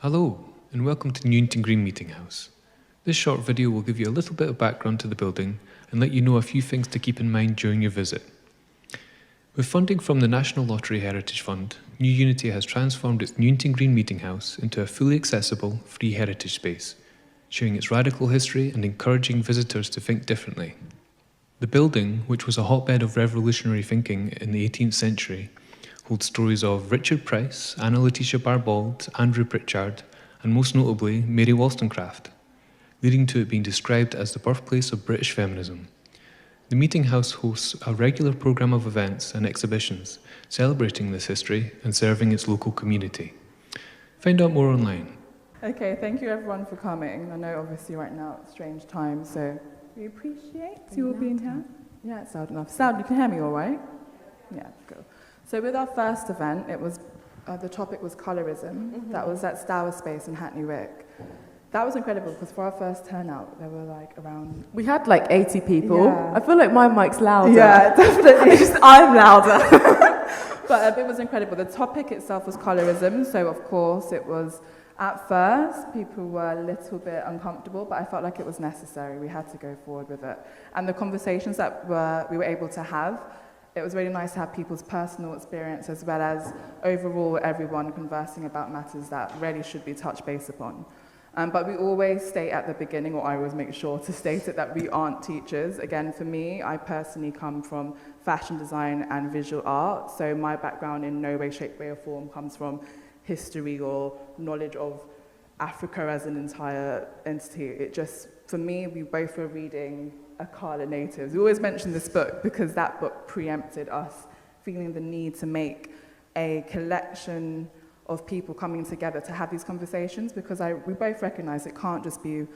Hello, and welcome to Newington Green Meeting House. This short video will give you a little bit of background to the building and let you know a few things to keep in mind during your visit. With funding from the National Lottery Heritage Fund, New Unity has transformed its Newington Green Meeting House into a fully accessible, free heritage space, sharing its radical history and encouraging visitors to think differently. The building, which was a hotbed of revolutionary thinking in the 18th century, holds stories of Richard Price, Anna Letitia Barbauld, Andrew Pritchard, and most notably, Mary Wollstonecraft, leading to it being described as the birthplace of British feminism. The meeting house hosts a regular programme of events and exhibitions celebrating this history and serving its local community. Find out more online. Okay, thank you everyone for coming. I know obviously right now it's strange times, so we appreciate you all being here. Yeah, it's loud enough. Sade, you can hear me all right? Yeah, cool. So with our first event, it was the topic was colorism. Mm-hmm. That was at Stour Space in Hackney Wick. That was incredible because for our first turnout, there were like around... We had like 80 people. Yeah. I feel like my mic's louder. Yeah, definitely. Just I'm louder. But it was incredible. The topic itself was colorism, so of course it was... At first, people were a little bit uncomfortable, but I felt like it was necessary. We had to go forward with it. And the conversations that we were able to have, it was really nice to have people's personal experience as well as overall everyone conversing about matters that really should be touched base upon. But we always state at the beginning, or I always make sure to state it, that we aren't teachers. Again, for me, I personally come from fashion design and visual art, so my background in no way, shape, way, or form comes from history or knowledge of Africa as an entire entity. It just, for me, we both were reading Akala Natives. We always mention this book because that book preempted us feeling the need to make a collection of people coming together to have these conversations, because we both recognize it can't just be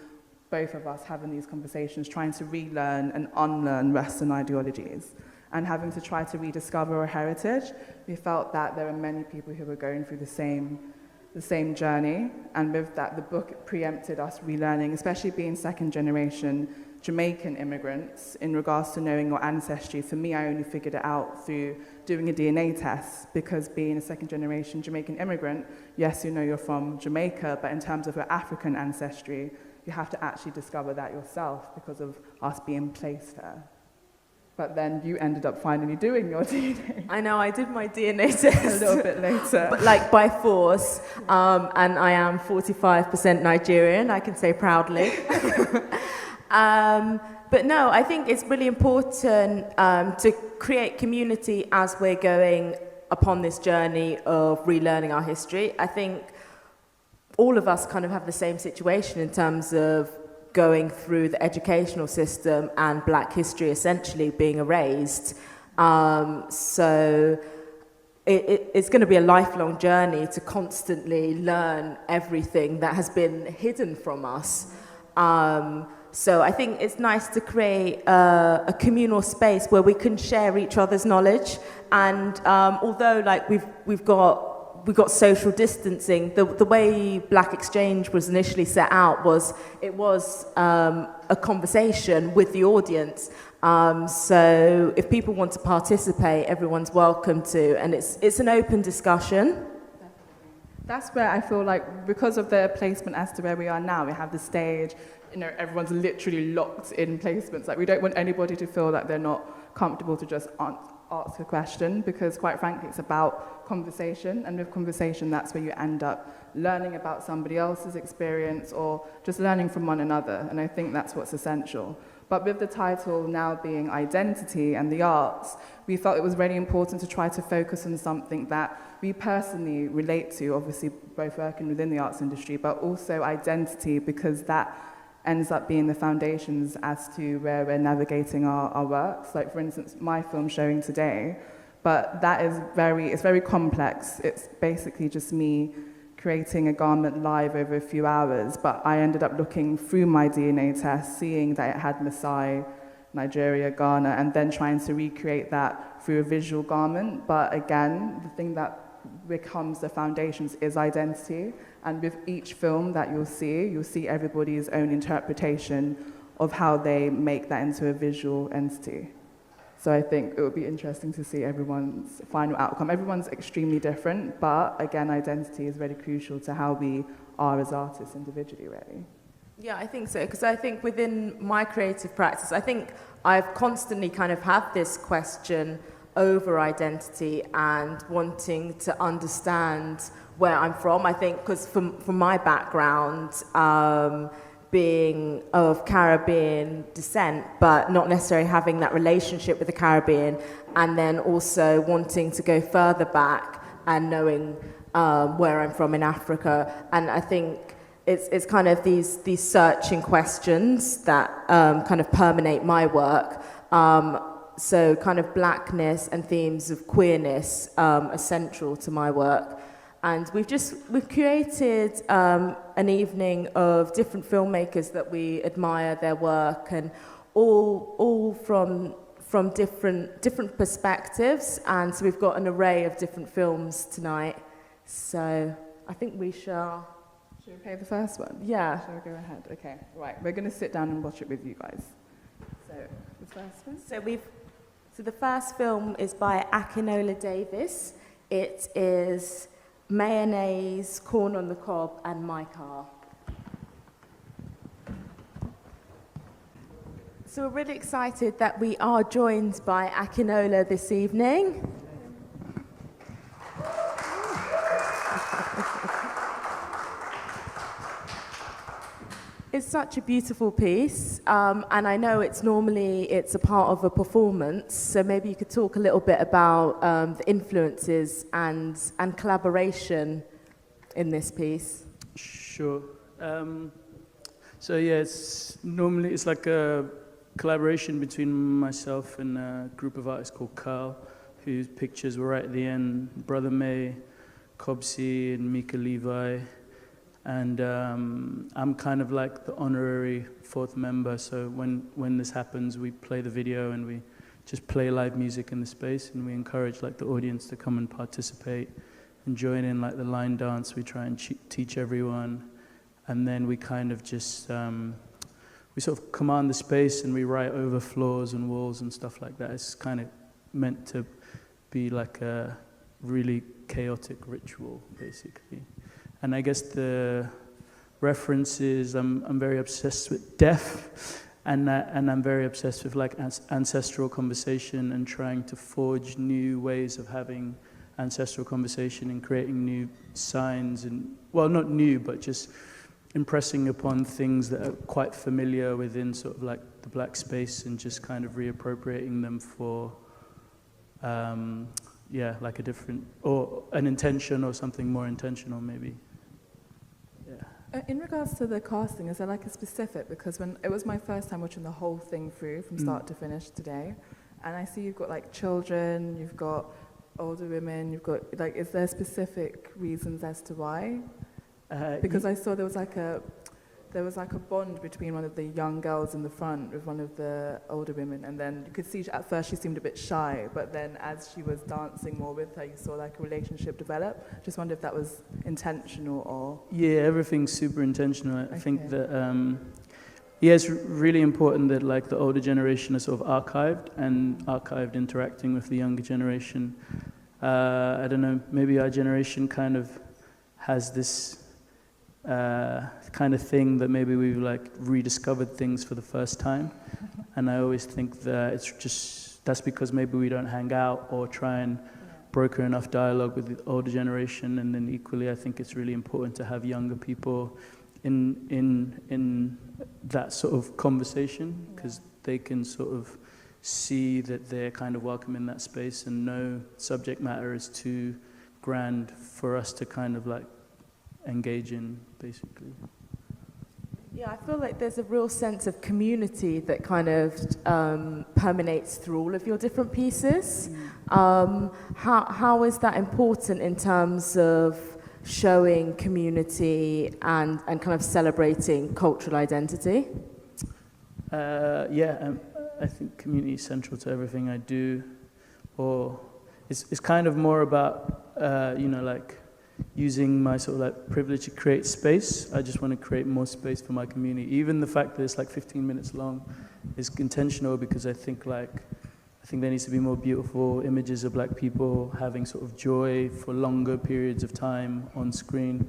both of us having these conversations, trying to relearn and unlearn Western ideologies and having to try to rediscover our heritage. We felt that there were many people who were going through the same journey, and with that, the book preempted us relearning, especially being second generation Jamaican immigrants, in regards to knowing your ancestry. For me, I only figured it out through doing a DNA test, because being a second generation Jamaican immigrant, yes, you know you're from Jamaica, but in terms of your African ancestry, you have to actually discover that yourself because of us being placed there. But then you ended up finally doing your DNA. I know, I did my DNA test. A little bit later. But like by force, and I am 45% Nigerian, I can say proudly. But no, I think it's really important to create community as we're going upon this journey of relearning our history. I think all of us kind of have the same situation in terms of going through the educational system and Black history essentially being erased. So it's going to be a lifelong journey to constantly learn everything that has been hidden from us. So I think it's nice to create a communal space where we can share each other's knowledge. And although like we've got social distancing, the way Black Exchange was initially set out was a conversation with the audience. So if people want to participate, everyone's welcome to, and it's an open discussion. That's where I feel like, because of the placement as to where we are now, we have the stage, you know, everyone's literally locked in placements. Like, we don't want anybody to feel like they're not comfortable to just ask a question, because quite frankly, it's about conversation, and with conversation, that's where you end up learning about somebody else's experience or just learning from one another, and I think that's what's essential. But with the title now being Identity and the Arts, we felt it was really important to try to focus on something that we personally relate to, obviously both working within the arts industry, but also identity, because that ends up being the foundations as to where we're navigating our works. Like, for instance, my film showing today, but that is it's very complex. It's basically just me creating a garment live over a few hours, but I ended up looking through my DNA test, seeing that it had Maasai, Nigeria, Ghana, and then trying to recreate that through a visual garment. But again, the thing that becomes the foundations is identity, and with each film that you'll see everybody's own interpretation of how they make that into a visual entity. So I think it would be interesting to see everyone's final outcome. Everyone's extremely different, but again, identity is very crucial to how we are as artists individually, really. Yeah, I think so, because I think within my creative practice, I think I've constantly kind of had this question over identity and wanting to understand where I'm from. I think because from my background, being of Caribbean descent, but not necessarily having that relationship with the Caribbean, and then also wanting to go further back and knowing where I'm from in Africa. And I think it's kind of these searching questions that kind of permeate my work. So kind of blackness and themes of queerness are central to my work. And we've curated an evening of different filmmakers that we admire their work, and all from different perspectives. And so we've got an array of different films tonight. So I think we shall. Should we play the first one? Yeah. Shall we go ahead? Okay. Right. We're going to sit down and watch it with you guys. So the first one. So the first film is by Akinola Davis. It is Mayonnaise, Corn on the Cob, and My Car. So we're really excited that we are joined by Akinola this evening. It's such a beautiful piece, and I know it's a part of a performance, so maybe you could talk a little bit about the influences and collaboration in this piece. Sure. So yeah, it's like a collaboration between myself and a group of artists called Carl, whose pictures were right at the end, Brother May, Cobsey, and Mika Levi. And I'm kind of like the honorary fourth member, so when this happens, we play the video and we just play live music in the space, and we encourage like the audience to come and participate and join in like the line dance. We try and teach everyone, and then we kind of just, we sort of command the space and we write over floors and walls and stuff like that. It's kind of meant to be like a really chaotic ritual, basically. And I guess the references, I'm very obsessed with death, and I'm very obsessed with like ancestral conversation and trying to forge new ways of having ancestral conversation and creating new signs, and well, not new, but just impressing upon things that are quite familiar within sort of like the black space, and just kind of reappropriating them for yeah, like a different, or an intention or something more intentional maybe. Yeah. In regards to the casting, is there like a specific, because when it was my first time watching the whole thing through from start to finish today, and I see you've got like children, you've got older women, you've got like, is there specific reasons as to why? Because I saw there was like a bond between one of the young girls in the front with one of the older women, and then you could see at first she seemed a bit shy, but then as she was dancing more with her, you saw like a relationship develop. Just wonder if that was intentional or... Yeah, everything's super intentional. I think that, yeah, it's really important that like the older generation is sort of archived interacting with the younger generation. I don't know, maybe our generation kind of has this kind of thing that maybe we've like rediscovered things for the first time, and I always think that it's just, that's because maybe we don't hang out or try and broker enough dialogue with the older generation. And then equally, I think it's really important to have younger people in that sort of conversation, because they can sort of see that they're kind of welcome in that space, and no subject matter is too grand for us to kind of like engage in, basically. Yeah, I feel like there's a real sense of community that kind of permeates through all of your different pieces. How is that important in terms of showing community and kind of celebrating cultural identity? Yeah, I think community is central to everything I do. Or it's kind of more about, you know, like using my sort of like privilege to create space. I just want to create more space for my community. Even the fact that it's like 15 minutes long is intentional, because I think I think there needs to be more beautiful images of black people having sort of joy for longer periods of time on screen.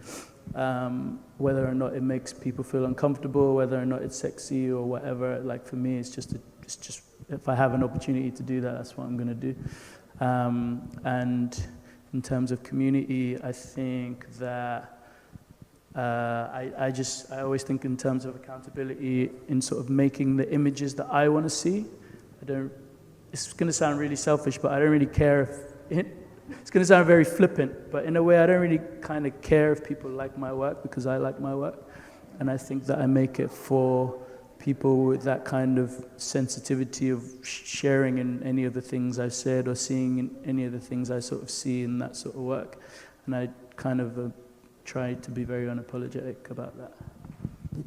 Whether or not it makes people feel uncomfortable, whether or not it's sexy or whatever, like for me, it's just if I have an opportunity to do that, that's what I'm gonna do. And in terms of community, I think that I always think in terms of accountability in sort of making the images that I want to see. It's going to sound really selfish, but I don't really care if it's going to sound very flippant, but in a way I don't really kind of care if people like my work because I like my work. And I think that I make it for people with that kind of sensitivity of sharing in any of the things I've said or seeing in any of the things I sort of see in that sort of work. And I kind of try to be very unapologetic about that.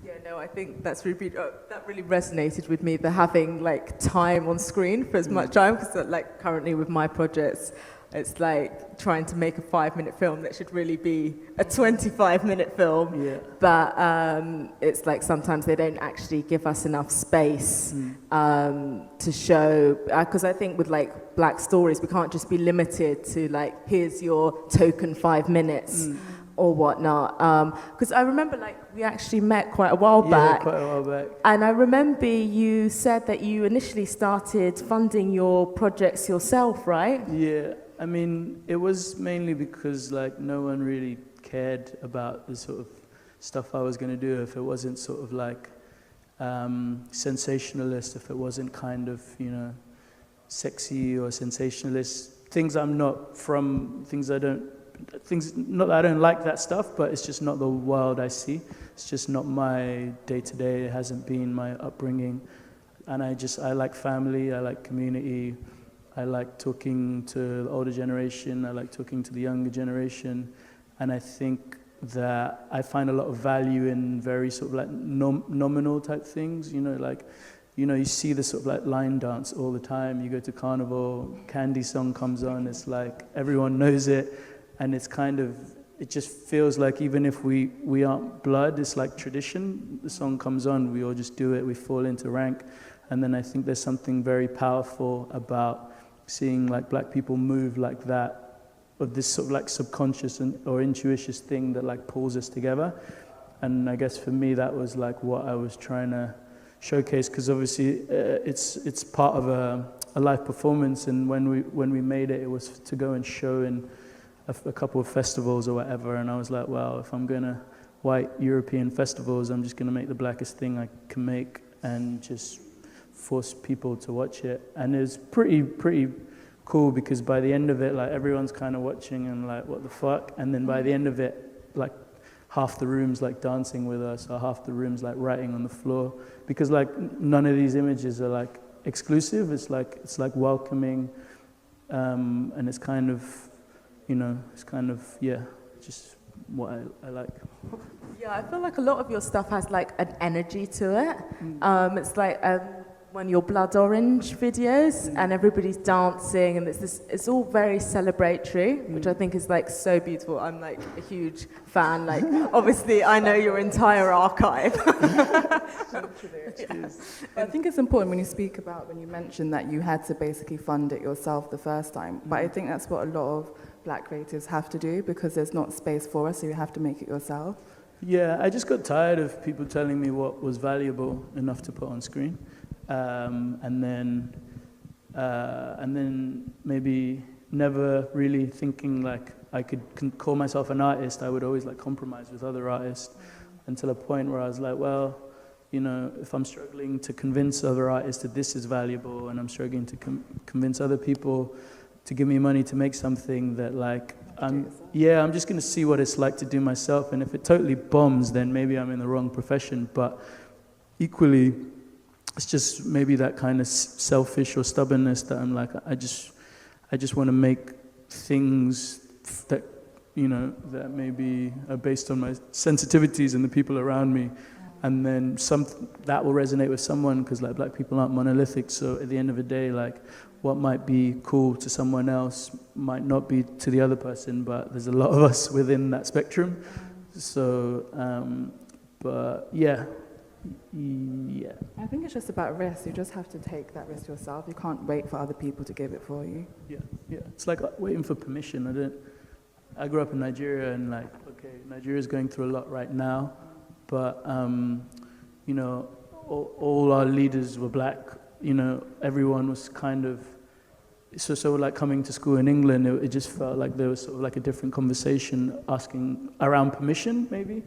Yeah, no, I think that's really, that really resonated with me, the having like time on screen for as much time, because like currently with my projects, it's like trying to make a 5-minute film that should really be a 25-minute film. Yeah. But it's like sometimes they don't actually give us enough space to show, because I think with like Black stories, we can't just be limited to like, here's your token 5 minutes. Or whatnot, because I remember like we actually met quite a while back. Yeah, quite a while back. And I remember you said that you initially started funding your projects yourself, right? Yeah, I mean, it was mainly because like no one really cared about the sort of stuff I was going to do if it wasn't sort of like sensationalist, if it wasn't kind of, you know, sexy or sensationalist. Things I'm not from, not that I don't like that stuff, but it's just not the world I see. It's just not my day-to-day. It hasn't been my upbringing. And I like family, I like community, I like talking to the older generation, I like talking to the younger generation. And I think that I find a lot of value in very sort of like nominal type things, you know, like, you know, you see this sort of like line dance all the time. You go to carnival, Candy song comes on, it's like everyone knows it. And it's kind of, it just feels like even if we aren't blood, it's like tradition. The song comes on, we all just do it, we fall into rank. And then I think there's something very powerful about seeing like Black people move like that, of this sort of like subconscious or intuitious thing that like pulls us together. And I guess for me, that was like what I was trying to showcase, because obviously it's part of a live performance. And when we made it, it was to go and show in a couple of festivals or whatever, and I was like, well, if I'm gonna white European festivals, I'm just gonna make the blackest thing I can make and just force people to watch it. And it was pretty cool, because by the end of it, like everyone's kind of watching and like, what the fuck? And then by the end of it, like half the room's like dancing with us, or half the room's like writing on the floor, because like none of these images are like exclusive. It's like welcoming, and it's kind of, you know, it's kind of, yeah, just what I like. Yeah, I feel like a lot of your stuff has like an energy to it. It's like when your Blood Orange videos and everybody's dancing, and it's all very celebratory, which I think is like so beautiful. I'm like a huge fan. Like, obviously, I know your entire archive. I think it's important when you mention that you had to basically fund it yourself the first time. But I think that's what a lot of Black creatives have to do, because there's not space for us, so you have to make it yourself. Yeah, I just got tired of people telling me what was valuable enough to put on screen, and then maybe never really thinking like I could call myself an artist. I would always like compromise with other artists until a point where I was like, well, you know, if I'm struggling to convince other artists that this is valuable, and I'm struggling to convince other people to give me money to make something that like, I'm just gonna see what it's like to do myself, and if it totally bombs, then maybe I'm in the wrong profession. But equally, it's just maybe that kind of selfish or stubbornness that I'm like, I just want to make things that, you know, that maybe are based on my sensitivities and the people around me. And then that will resonate with someone, because like Black people aren't monolithic. So at the end of the day, like what might be cool to someone else might not be to the other person, but there's a lot of us within that spectrum. So, but yeah, Yeah. I think it's just about risk. You just have to take that risk yourself. You can't wait for other people to give it for you. Yeah. It's like waiting for permission. I grew up in Nigeria, and like, okay, Nigeria's going through a lot right now, but you know, all our leaders were black. You know, everyone was kind of so like coming to school in England. It just felt like there was sort of like a different conversation asking around permission, maybe,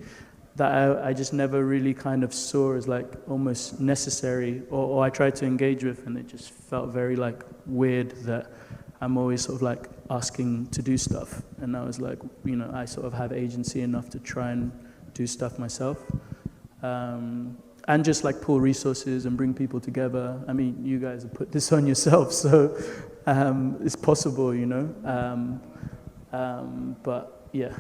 that I just never really kind of saw as like almost necessary, or I tried to engage with, and it just felt very like weird that I'm always sort of like asking to do stuff. And I was like, you know, I sort of have agency enough to try and do stuff myself. And just like pull resources and bring people together. I mean, you guys have put this on yourself, so it's possible, you know. But yeah.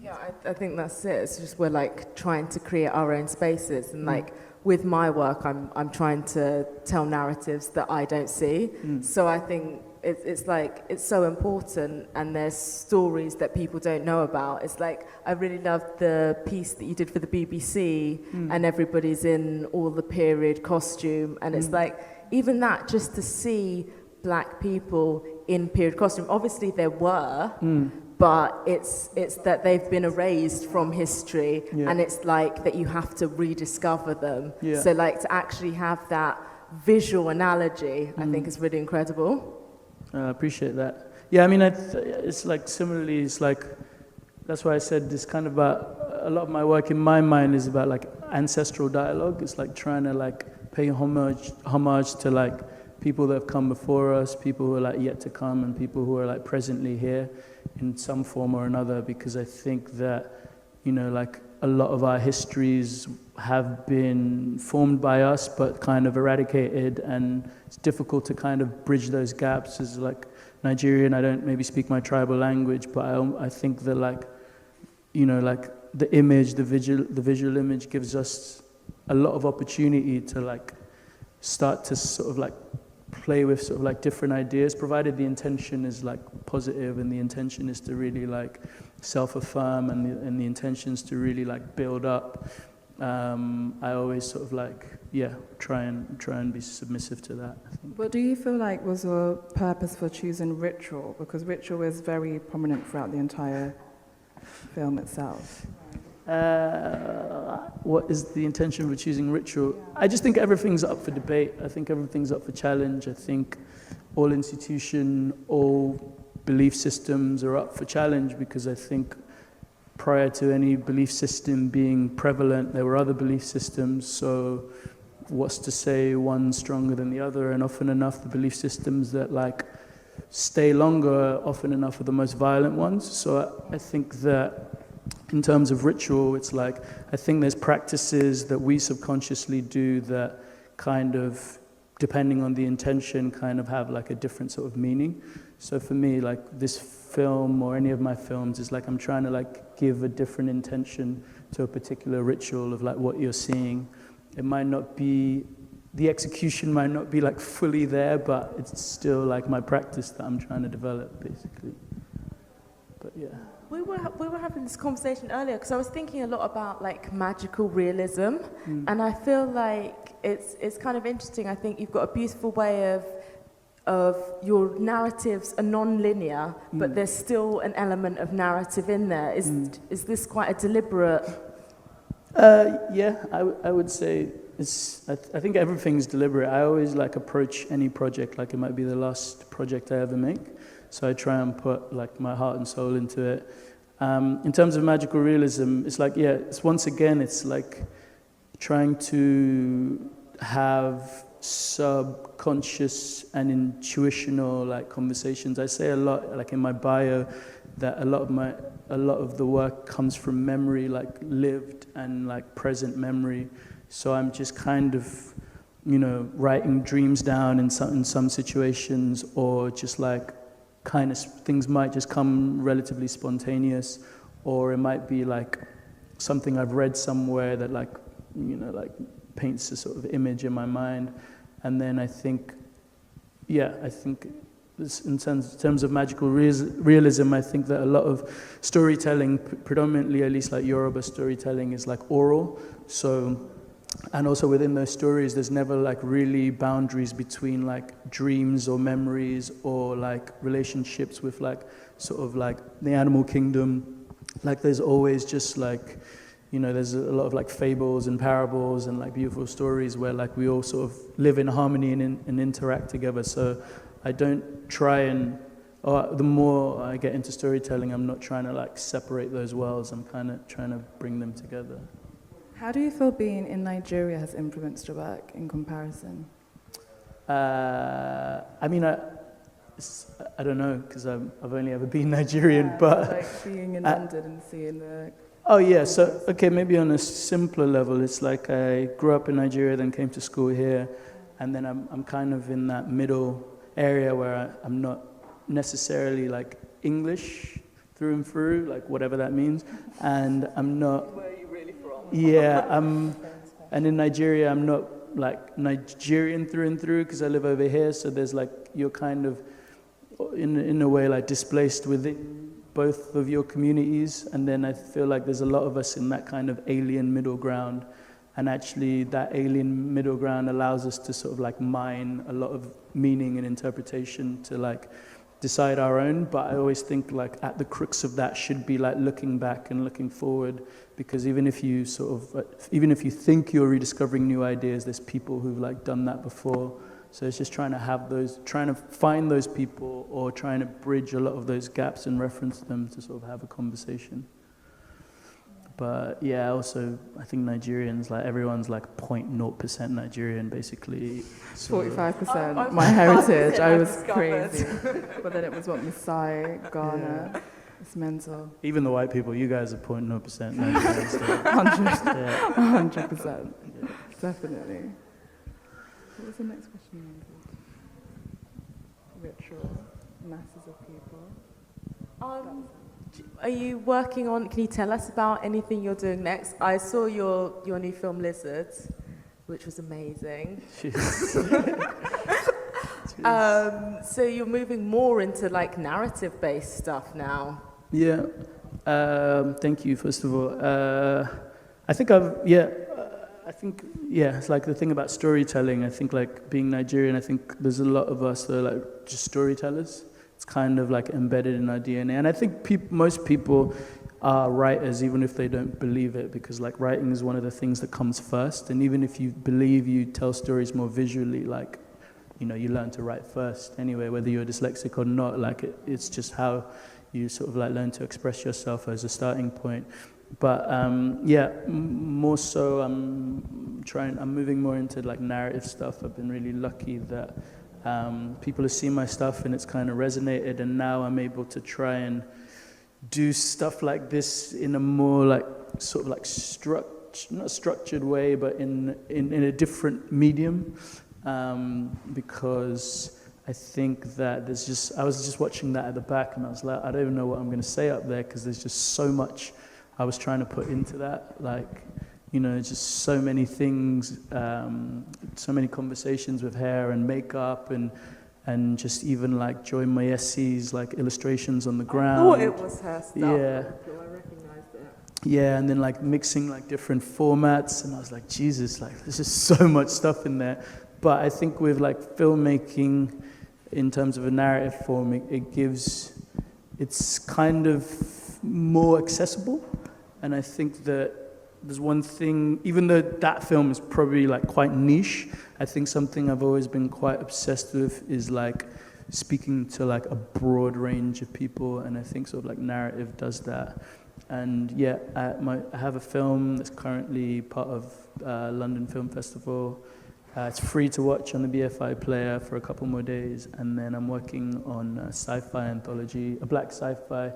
Yeah, I think that's it. It's just we're like trying to create our own spaces, and like with my work, I'm trying to tell narratives that I don't see. So I think it's like it's so important, and there's stories that people don't know about. It's like I really loved the piece that you did for the BBC, and everybody's in all the period costume, and it's like even that, just to see black people in period costume. Obviously there were. But it's that they've been erased from history, and it's like that you have to rediscover them. So like to actually have that visual analogy, I think is really incredible. I appreciate that. Yeah, I mean, it's like similarly, it's like, that's why I said this kind of about, a lot of my work in my mind is about like ancestral dialogue. It's like trying to like pay homage to like people that have come before us, people who are like yet to come, and people who are like presently here in some form or another, because I think that, you know, like a lot of our histories have been formed by us but kind of eradicated, and it's difficult to kind of bridge those gaps. As like Nigerian, I don't maybe speak my tribal language, but I think that like, you know, like the image, the visual image gives us a lot of opportunity to like start to sort of like play with sort of like different ideas, provided the intention is like positive, and the intention is to really like self-affirm, and the intention is to really like build up. I always sort of like, try and be submissive to that, I think. What do you feel like was your purpose for choosing ritual? Because ritual is very prominent throughout the entire film itself. What is the intention for choosing ritual? I just think everything's up for debate. I think everything's up for challenge. I think all institution, all belief systems are up for challenge, because I think prior to any belief system being prevalent, there were other belief systems. So what's to say one's stronger than the other? And often enough, the belief systems that like stay longer, often enough are the most violent ones. So I think that in terms of ritual, it's like, I think there's practices that we subconsciously do that kind of, depending on the intention, kind of have like a different sort of meaning. So for me, like this film or any of my films is like I'm trying to like give a different intention to a particular ritual of like what you're seeing. It might not be, the execution might not be like fully there, but it's still like my practice that I'm trying to develop, basically. But yeah. We were having this conversation earlier, because I was thinking a lot about like magical realism, and I feel like it's kind of interesting. I think you've got a beautiful way of your narratives are non-linear, but there's still an element of narrative in there. Is this quite a deliberate? Yeah, I would say it's. I think everything's deliberate. I always like approach any project like it might be the last project I ever make. So I try and put like my heart and soul into it. In terms of magical realism, it's like, it's once again, it's like trying to have subconscious and intuitional like conversations. I say a lot, like in my bio, that a lot of the work comes from memory, like lived and like present memory. So I'm just kind of, you know, writing dreams down in some situations, or just like kind of things might just come relatively spontaneous, or it might be like something I've read somewhere that like, you know, like paints a sort of image in my mind. And then I think in terms of magical realism, I think that a lot of storytelling, predominantly at least like Yoruba storytelling, is like oral. So, and also within those stories, there's never like really boundaries between like dreams or memories or like relationships with like sort of like the animal kingdom. Like there's always just like, you know, there's a lot of like fables and parables and like beautiful stories where like we all sort of live in harmony and interact together. So I don't try and, the more I get into storytelling, I'm not trying to like separate those worlds. I'm kind of trying to bring them together. How do you feel being in Nigeria has influenced your work in comparison? I mean, I don't know, because I've only ever been Nigerian, but... Like being in London and seeing the... Oh yeah, so, okay, maybe on a simpler level, it's like I grew up in Nigeria, then came to school here, and then I'm kind of in that middle area where I'm not necessarily like English through and through, like whatever that means, and I'm not... Where are you really from? Yeah, and in Nigeria, I'm not like Nigerian through and through because I live over here. So there's like, you're kind of, in a way, like displaced within both of your communities. And then I feel like there's a lot of us in that kind of alien middle ground. And actually that alien middle ground allows us to sort of like mine a lot of meaning and interpretation to like decide our own. But I always think like at the crux of that should be like looking back and looking forward. Because even if you think you're rediscovering new ideas, there's people who've like done that before. So it's just trying to find those people or trying to bridge a lot of those gaps and reference them to sort of have a conversation. But yeah, also I think Nigerians, like everyone's like 0.0% Nigerian basically. So 45%. My heritage, I was crazy. But then it was what, Maasai, Ghana. Yeah. It's mental. Even the white people, you guys are 0.0% Nigerian. 100%. Yeah. Definitely. What was the next question you wanted? Ritual, masses of people. Are you working on, can you tell us about anything you're doing next? I saw your new film Lizards, which was amazing. So you're moving more into like narrative-based stuff now. Yeah. Thank you, first of all. I think it's like the thing about storytelling. I think like being Nigerian, I think there's a lot of us that are like just storytellers. It's kind of like embedded in our DNA. And I think most people are writers, even if they don't believe it, because like writing is one of the things that comes first. And even if you believe you tell stories more visually, like, you know, you learn to write first anyway, whether you're dyslexic or not. Like it's just how you sort of like learn to express yourself as a starting point. But more so I'm moving more into like narrative stuff. I've been really lucky that people have seen my stuff and it's kind of resonated, and now I'm able to try and do stuff like this in a more like sort of like not structured way, but in a different medium, because I think that I was just watching that at the back and I was like, I don't even know what I'm going to say up there because there's just so much I was trying to put into that, like, you know, just so many things, so many conversations with hair and makeup and just even like Joy Maesi's like illustrations on the ground. I thought it was her stuff. Yeah. I recognized it. Yeah, and then like mixing like different formats, and I was like, Jesus, like there's just so much stuff in there. But I think with like filmmaking, in terms of a narrative form, it's kind of more accessible. And I think that there's one thing, even though that film is probably like quite niche, I think something I've always been quite obsessed with is like speaking to like a broad range of people, and I think sort of like narrative does that. And yeah, I have a film that's currently part of London Film Festival. It's free to watch on the BFI player for a couple more days, and then I'm working on a sci-fi anthology, a black sci-fi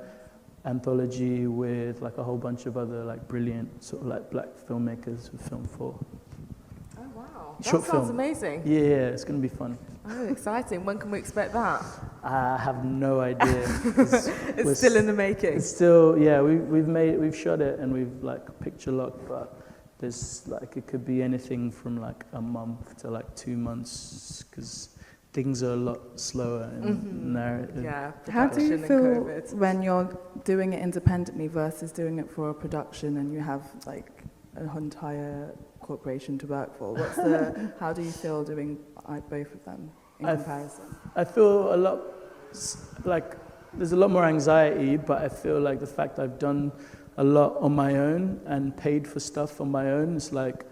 anthology with like a whole bunch of other like brilliant sort of like black filmmakers with Film 4. Oh wow, Short that sounds film. Amazing. Yeah, it's going to be fun. Oh, exciting. When can we expect that? I have no idea. It's still in the making. It's still, yeah, we've shot it and we've like picture locked, but there's like, it could be anything from like a month to like 2 months, because things are a lot slower in narrative. Yeah. How do you production and feel COVID. when you're doing it independently versus doing it for a production and you have like an entire corporation to work for? How do you feel doing both of them in comparison? I feel a lot, like, there's a lot more anxiety, but I feel like the fact I've done a lot on my own and paid for stuff on my own, it's like,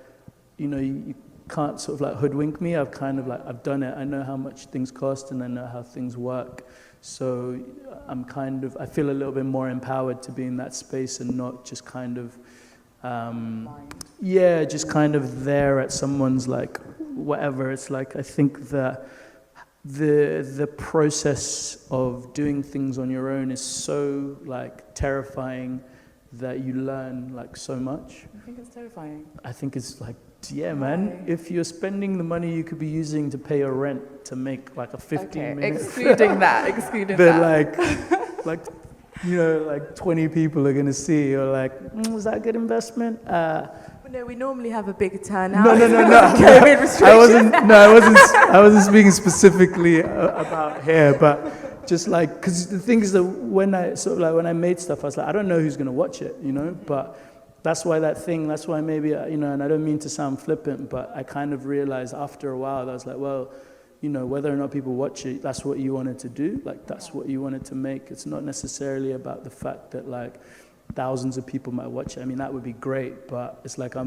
you can't sort of like hoodwink me. I've done it. I know how much things cost and I know how things work. So I feel a little bit more empowered to be in that space and not just kind of, just kind of there at someone's like, whatever. It's like, I think that the process of doing things on your own is so like terrifying that you learn like so much. I think it's terrifying. I think it's like, yeah, man, if you're spending the money you could be using to pay your rent to make like a 15-minute... excluding that. like 20 people are going to see, you're like, was that a good investment? No, we normally have a bigger turnout. No. COVID restrictions. I wasn't speaking specifically about here, but just like, because the thing is that when I made stuff, I was like, I don't know who's going to watch it, but that's why maybe, and I don't mean to sound flippant, but I kind of realized after a while, I was like, well, whether or not people watch it, that's what you wanted to do, like that's what you wanted to make. It's not necessarily about the fact that like thousands of people might watch it. I mean, that would be great, but it's like I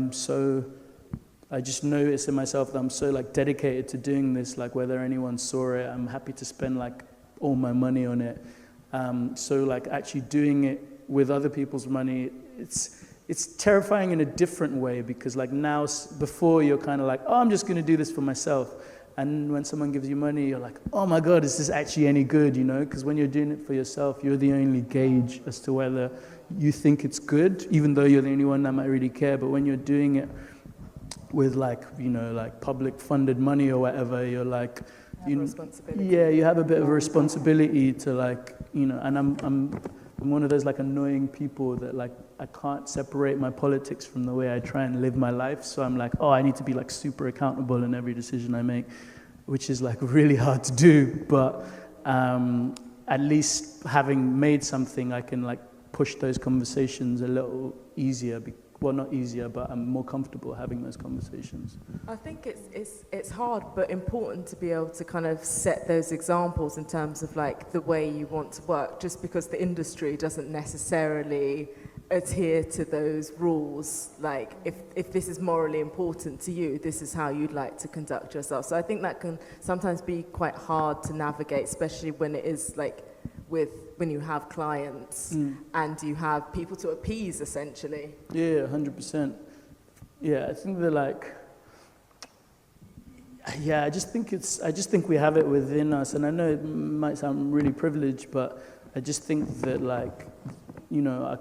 just noticed in myself that I'm so like dedicated to doing this, like whether anyone saw it, I'm happy to spend like all my money on it. So like actually doing it with other people's money, it's terrifying in a different way, because like now, before you're kind of like, oh, I'm just going to do this for myself. And when someone gives you money, you're like, oh my God, is this actually any good, Because when you're doing it for yourself, you're the only gauge as to whether you think it's good, even though you're the only one that might really care. But when you're doing it with like, like public funded money or whatever, you're like, you have a bit of a responsibility to like, and I'm one of those like annoying people that like, I can't separate my politics from the way I try and live my life. So I'm like, I need to be like super accountable in every decision I make, which is like really hard to do. But at least having made something, I can like push those conversations a little easier. Well, not easier, but I'm more comfortable having those conversations. I think it's hard but important to be able to kind of set those examples in terms of like the way you want to work, just because the industry doesn't necessarily adhere to those rules. Like if this is morally important to you, this is how you'd like to conduct yourself. So I think that can sometimes be quite hard to navigate, especially when it is like when you have clients and you have people to appease, essentially. Yeah, 100%. Yeah, I think they're like, I just think we have it within us, and I know it might sound really privileged, but I just think that like, I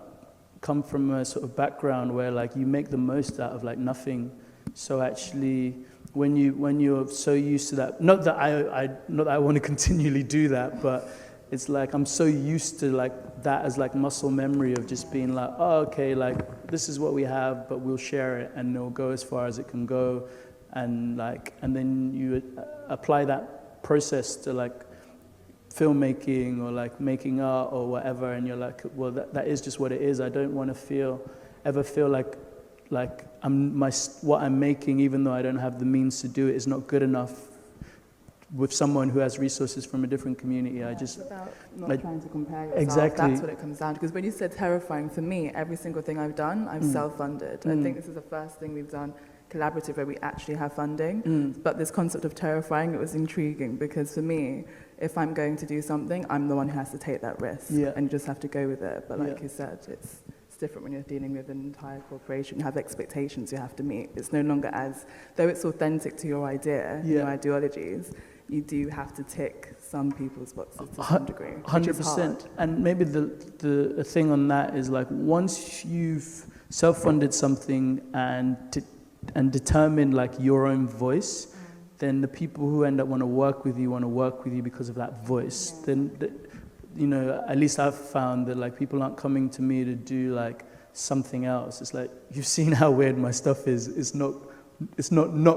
come from a sort of background where like you make the most out of like nothing. So actually, when you're so used to that, not that I want to continually do that, but it's like I'm so used to like that as like muscle memory of just being like, oh, okay, like this is what we have, but we'll share it and it'll go as far as it can go, and then you apply that process to like filmmaking or like making art or whatever, and you're like, well, that is just what it is. I don't want to ever feel like what I'm making, even though I don't have the means to do it, is not good enough with someone who has resources from a different community. Yeah, it's about not trying to compare yourself. Exactly. That's what it comes down to. Because when you said terrifying, for me, every single thing I've done, I've self-funded. I think this is the first thing we've done collaborative where we actually have funding. But this concept of terrifying, it was intriguing, because for me, if I'm going to do something, I'm the one who has to take that risk. Yeah. And you just have to go with it. But like you said, it's different when you're dealing with an entire corporation. You have expectations you have to meet. It's no longer though it's authentic to your idea, your ideologies, you do have to tick some people's boxes to some degree. 100%. And maybe the thing on that is like, once you've self-funded something and determined like your own voice, then the people who end up want to work with you because of that voice. Then, at least I've found that like people aren't coming to me to do like something else. It's like, you've seen how weird my stuff is. It's not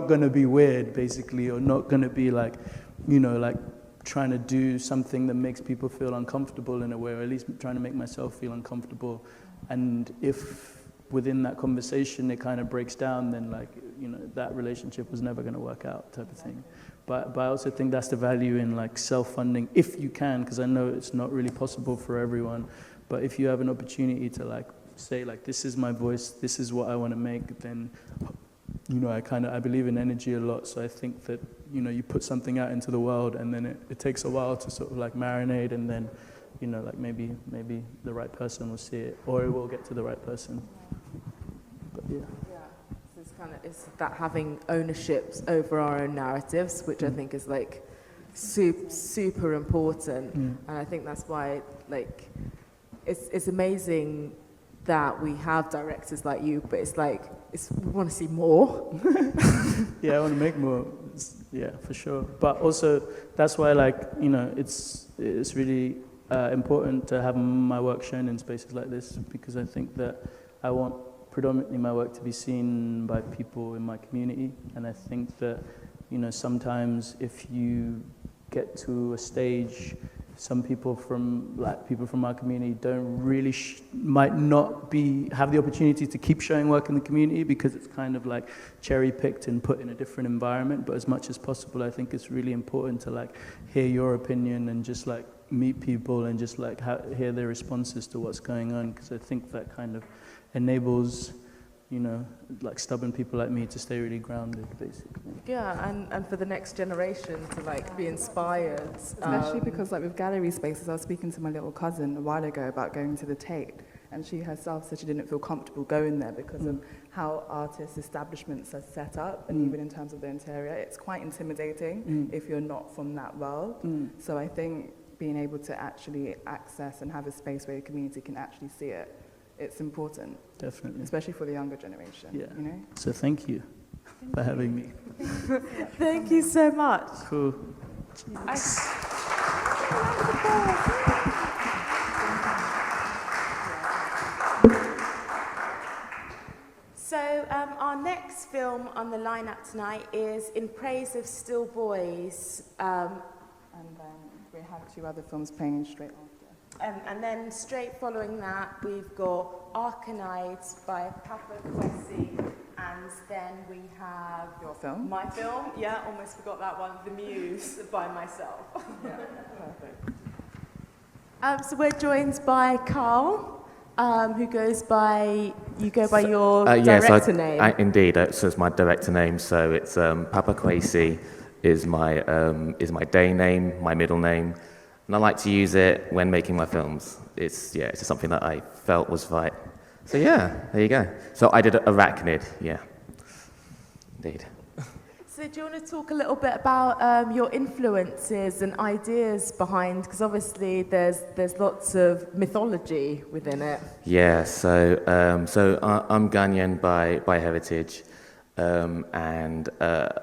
going to be weird, basically, or not going to be like, you know, like trying to do something that makes people feel uncomfortable in a way, or at least trying to make myself feel uncomfortable. And if within that conversation it kind of breaks down, then like, you know, that relationship was never going to work out, type of thing. But I also think that's the value in like self-funding, if you can, because I know it's not really possible for everyone. But if you have an opportunity to like say like, this is my voice, this is what I want to make, then, you know, I believe in energy a lot. So I think that, you know, you put something out into the world, and then it takes a while to sort of like marinate, and then, you know, like maybe the right person will see it, or it will get to the right person. But yeah. It's that having ownerships over our own narratives, which I think is like super important. And I think that's why like it's amazing that we have directors like you, but it's like we want to see more. Yeah, I want to make more. Yeah, for sure. But also that's why, like, you know, it's really important to have my work shown in spaces like this, because I think that I want predominantly my work to be seen by people in my community. And I think that, you know, sometimes if you get to a stage, some people from our community don't really might not have the opportunity to keep showing work in the community, because it's kind of like cherry picked and put in a different environment. But as much as possible, I think it's really important to like hear your opinion and just like meet people and just like hear their responses to what's going on, because I think that kind of enables, you know, like stubborn people like me to stay really grounded, basically. Yeah, and for the next generation to like be inspired. Especially because like with gallery spaces, I was speaking to my little cousin a while ago about going to the Tate, and she herself said she didn't feel comfortable going there because of how artists' establishments are set up, and even in terms of the interior, it's quite intimidating if you're not from that world. So I think being able to actually access and have a space where your community can actually see it, it's important. Definitely. Especially for the younger generation, Yeah. you know? So thank you for having me. Thank you so much. Cool. So our next film on the lineup tonight is In Praise of Still Boys. And then we have 2 other films playing straight after. And then straight following that, we've got Arcanides by Papa Kwesi, and then we have... Your film? My film, yeah, almost forgot that one, The Muse by myself. Yeah, perfect. So we're joined by Carl, who goes by, you go by your director name. Indeed, so it's my director name, so it's Papa Kwesi is my day name, my middle name. And I like to use it when making my films. It's just something that I felt was right. So yeah, there you go. So I did Arachnid, yeah, indeed. So do you want to talk a little bit about your influences and ideas behind, because obviously there's lots of mythology within it. Yeah, so I'm Ghanaian by heritage, and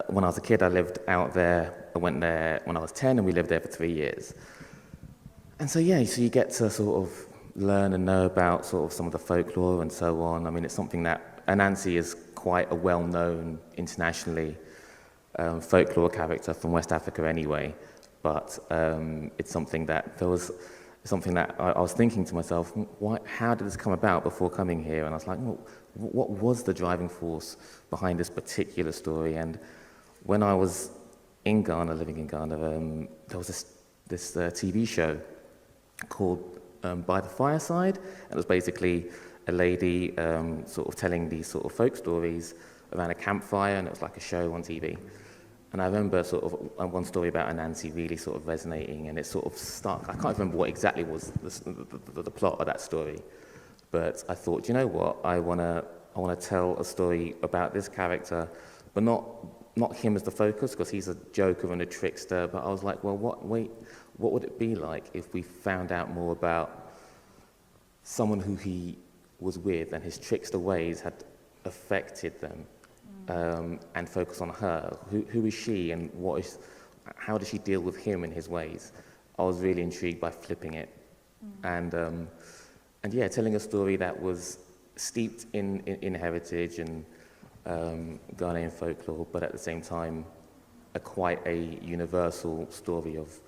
when I was a kid I lived out there. I went there when I was 10 and we lived there for 3 years. And so you get to sort of learn and know about sort of some of the folklore and so on. I mean, it's something that Anansi is quite a well-known internationally folklore character from West Africa anyway, but it's something that I was thinking to myself, how did this come about before coming here? And I was like, well, what was the driving force behind this particular story? And when I was in Ghana, living in Ghana, there was this TV show called By the Fireside. It was basically a lady sort of telling these sort of folk stories around a campfire, and it was like a show on TV. And I remember sort of one story about Anansi really sort of resonating, and it sort of stuck. I can't remember what exactly was the plot of that story, but I thought, you know what, I wanna tell a story about this character, but not him as the focus, because he's a joker and a trickster. But I was like, well, what would it be like if we found out more about someone who he was with and his trickster ways had affected them, and focus on her. Who is she, and how does she deal with him and his ways? I was really intrigued by flipping it, and telling a story that was steeped in heritage and Ghanaian folklore, but at the same time quite a universal story of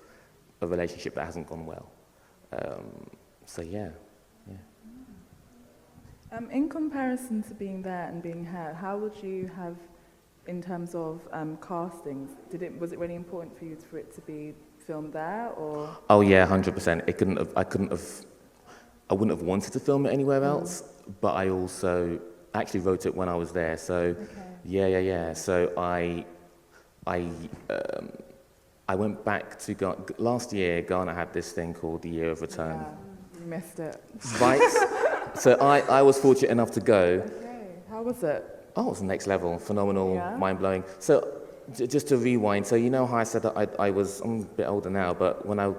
a relationship that hasn't gone well. So yeah. In comparison to being there and being here, how would you have, in terms of castings, was it really important for you for it to be filmed there, or? Oh yeah, 100%. I wouldn't have wanted to film it anywhere else, but I also actually wrote it when I was there. So yeah. So I went back to Ghana. Last year, Ghana had this thing called the Year of Return. Yeah, you missed it. Right. So I was fortunate enough to go. Okay, how was it? Oh, it was the next level, phenomenal, mind-blowing. So just to rewind, so you know how I said that I'm a bit older now, but when I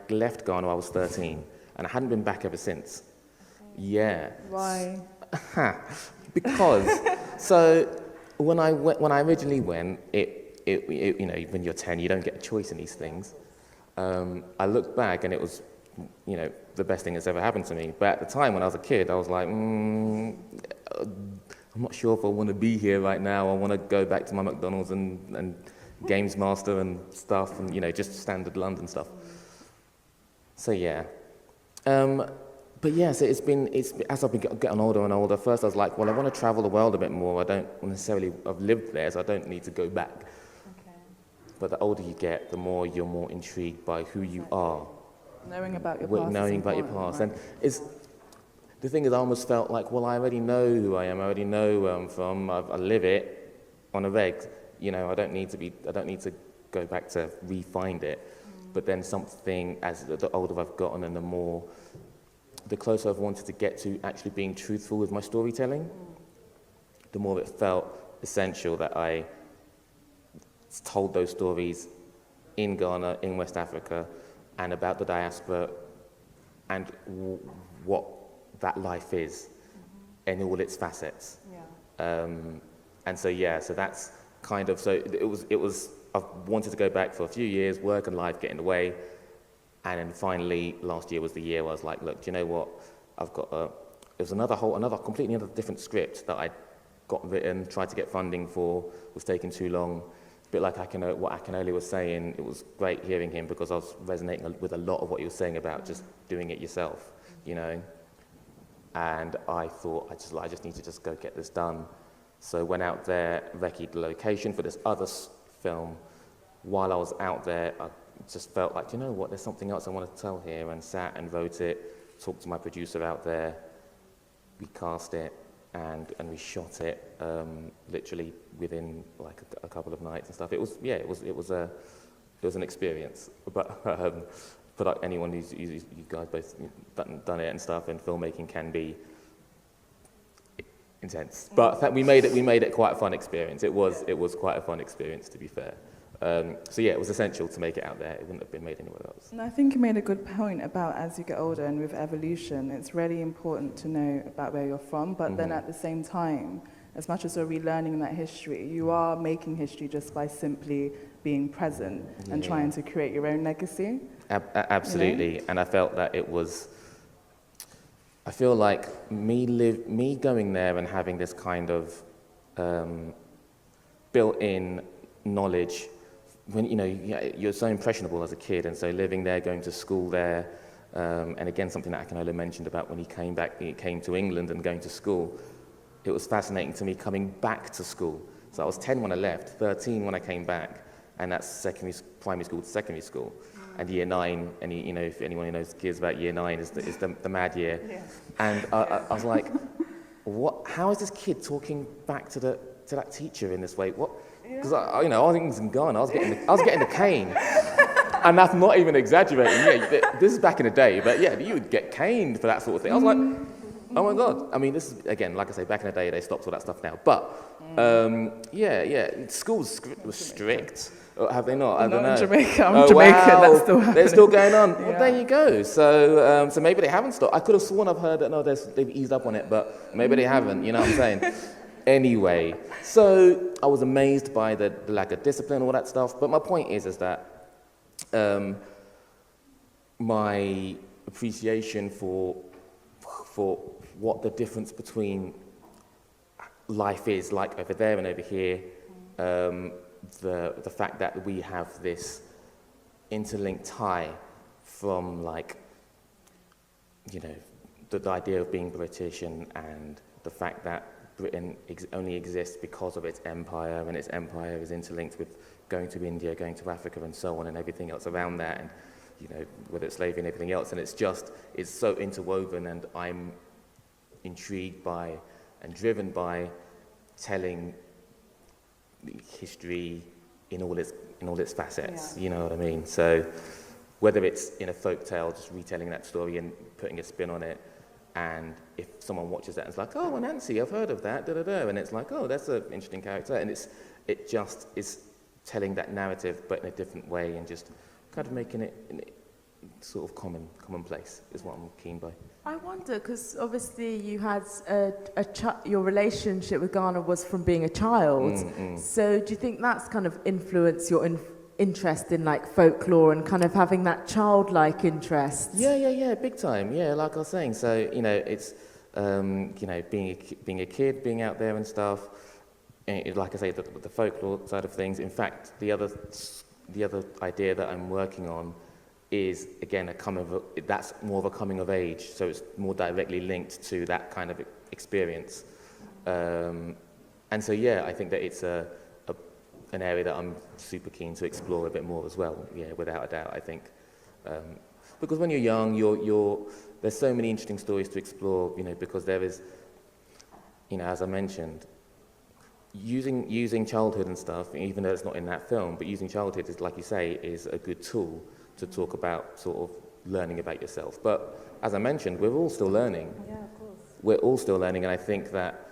left Ghana, I was 13, and I hadn't been back ever since. Okay. Yeah. Why? Because, so when I originally went, it you know, when you're 10, you don't get a choice in these things. I looked back, and it was, you know, the best thing that's ever happened to me. But at the time, when I was a kid, I was like, I'm not sure if I want to be here right now. I want to go back to my McDonald's and Games Master and stuff, and, you know, just standard London stuff. So yeah. But yeah, so as I've been getting older and older, first I was like, well, I want to travel the world a bit more. I've lived there, so I don't need to go back. Okay. But the older you get, the more you're more intrigued by who you are. Knowing about your past. Knowing about your past. Right? And the thing is, I almost felt like, well, I already know who I am. I already know where I'm from. I live it on a reg. You know, I don't need to go back to re-find it. But then something, as the older I've gotten and the closer I've wanted to get to actually being truthful with my storytelling, the more it felt essential that I told those stories in Ghana, in West Africa, and about the diaspora, and what that life is in all its facets. Yeah. And so yeah, so that's kind of, so it was. I've wanted to go back for a few years, work and life get in the way, and then finally last year was the year where I was like, look, do you know what? It was another completely different script that I got written, tried to get funding for, was taking too long. A bit like what Akinole was saying, it was great hearing him because I was resonating with a lot of what he was saying about just doing it yourself, you know. And I thought, I just need to just go get this done. So went out there, recce'd the location for this other film. While I was out there, I just felt like, you know what, there's something else I want to tell here, and sat and wrote it, talked to my producer out there, we cast it, and we shot it literally within like a couple of nights and stuff. It was an experience. But like anyone who's you guys both done it and stuff, and filmmaking can be intense. But we made it quite a fun experience. It was quite a fun experience, to be fair. So yeah, it was essential to make it out there. It wouldn't have been made anywhere else. And I think you made a good point about as you get older and with evolution, it's really important to know about where you're from, but then at the same time, as much as you're relearning that history, you are making history just by simply being present and trying to create your own legacy. Absolutely, you know? And I felt that I feel like me going there and having this kind of built-in knowledge. When you're so impressionable as a kid, and so living there, going to school there, and again something that Akinole mentioned about when he came to England and going to school, it was fascinating to me coming back to school. So I was 10 when I left, 13 when I came back, and that's primary school to secondary school, and year 9. And if anyone who knows kids about year 9 is the mad year, and I was like, what? How is this kid talking back to that teacher in this way? What? Because I was in Ghana, I was getting the cane, and that's not even exaggerating. Yeah, this is back in the day, but yeah, you would get caned for that sort of thing. I was like, oh my god. I mean, this is again, like I say, back in the day, they stopped all that stuff now. But schools were strict. Have they not? I don't know. In Jamaica, I'm Jamaican. Wow. That's still happening. They're still going on. Well, there you go. So maybe they haven't stopped. I could have sworn I've heard that they've eased up on it, but maybe they haven't. You know what I'm saying? Anyway, so I was amazed by the lack of discipline, all that stuff. But my point is that my appreciation for what the difference between life is like over there and over here the fact that we have this interlinked tie from, like, you know, the idea of being British and the fact that Britain only exists because of its empire, and its empire is interlinked with going to India, going to Africa, and so on, and everything else around that, and, you know, whether it's slavery and everything else, and it's so interwoven, and I'm intrigued by and driven by telling history in all its facets. Yeah. You know what I mean? So whether it's in a folk tale, just retelling that story and putting a spin on it, and if someone watches that and it's like, oh, Nancy, I've heard of that, and it's like, oh, that's an interesting character, and it just is telling that narrative, but in a different way, and just kind of making it sort of commonplace is what I'm keen by. I wonder, because obviously you had your relationship with Ghana was from being a child. So do you think that's kind of influenced your interest in, like, folklore and kind of having that childlike interest? Yeah, big time. Yeah, like I was saying. So, you know, it's you know, being a kid, being out there and stuff. And like I say, the folklore side of things. In fact, the other idea that I'm working on is, again, that's more of a coming of age, so it's more directly linked to that kind of experience. And so, yeah, I think that it's an area that I'm super keen to explore a bit more as well, yeah, without a doubt, I think. Because when you're young, there's so many interesting stories to explore, you know, because there is, you know, as I mentioned, using childhood and stuff, even though it's not in that film, but using childhood, is, like you say, is a good tool to talk about sort of learning about yourself. But as I mentioned, we're all still learning. Yeah, of course. We're all still learning, and I think that,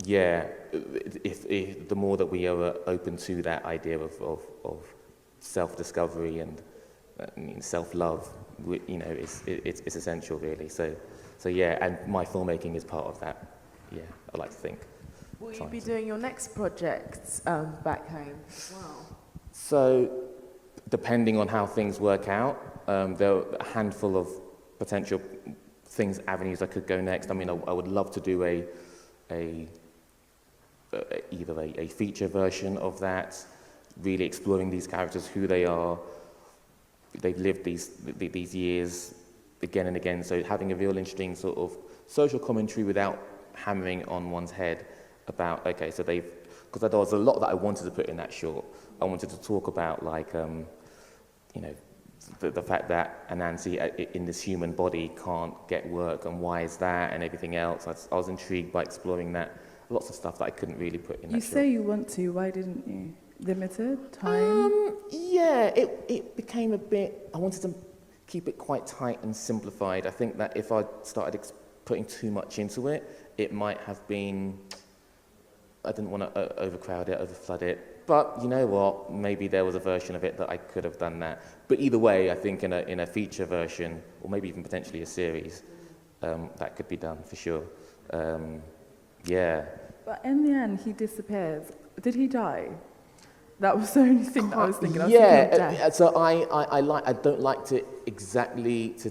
if the more that we are open to that idea of self-discovery and self-love, you know, it's essential, really. So yeah, and my filmmaking is part of that. Yeah, I like to think. Will you be doing your next project back home as well? So, depending on how things work out, there are a handful of potential avenues I could go next. I mean, I would love to do either a feature version of that, really exploring these characters, who they are. They've lived these years again and again, so having a real interesting sort of social commentary without hammering on one's head about, okay, so because there was a lot that I wanted to put in that short. I wanted to talk about, like, you know, the fact that Anansi in this human body can't get work, and why is that, and everything else. I was intrigued by exploring that. Lots of stuff that I couldn't really put in that short. You say you want to, why didn't you? Limited time? Yeah, it became a bit, I wanted to keep it quite tight and simplified. I think that if I started putting too much into it, it might have been, I didn't want to overcrowd it, overflood it. But you know what? Maybe there was a version of it that I could have done that. But either way, I think in a feature version, or maybe even potentially a series, that could be done for sure. Yeah. But in the end, he disappears. Did he die? That was the only thing that I was thinking. So I don't like to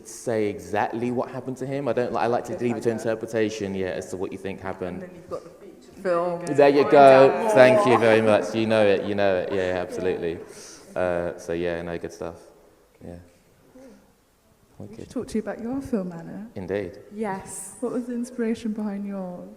say exactly what happened to him. I like to leave it to interpretation, as to what you think happened. And then you've got the feature film. There you go. Thank you very much. You know it. Yeah, absolutely. So yeah, no, good stuff. Yeah. I should talk to you about your film, Anna. Indeed. Yes. What was the inspiration behind yours?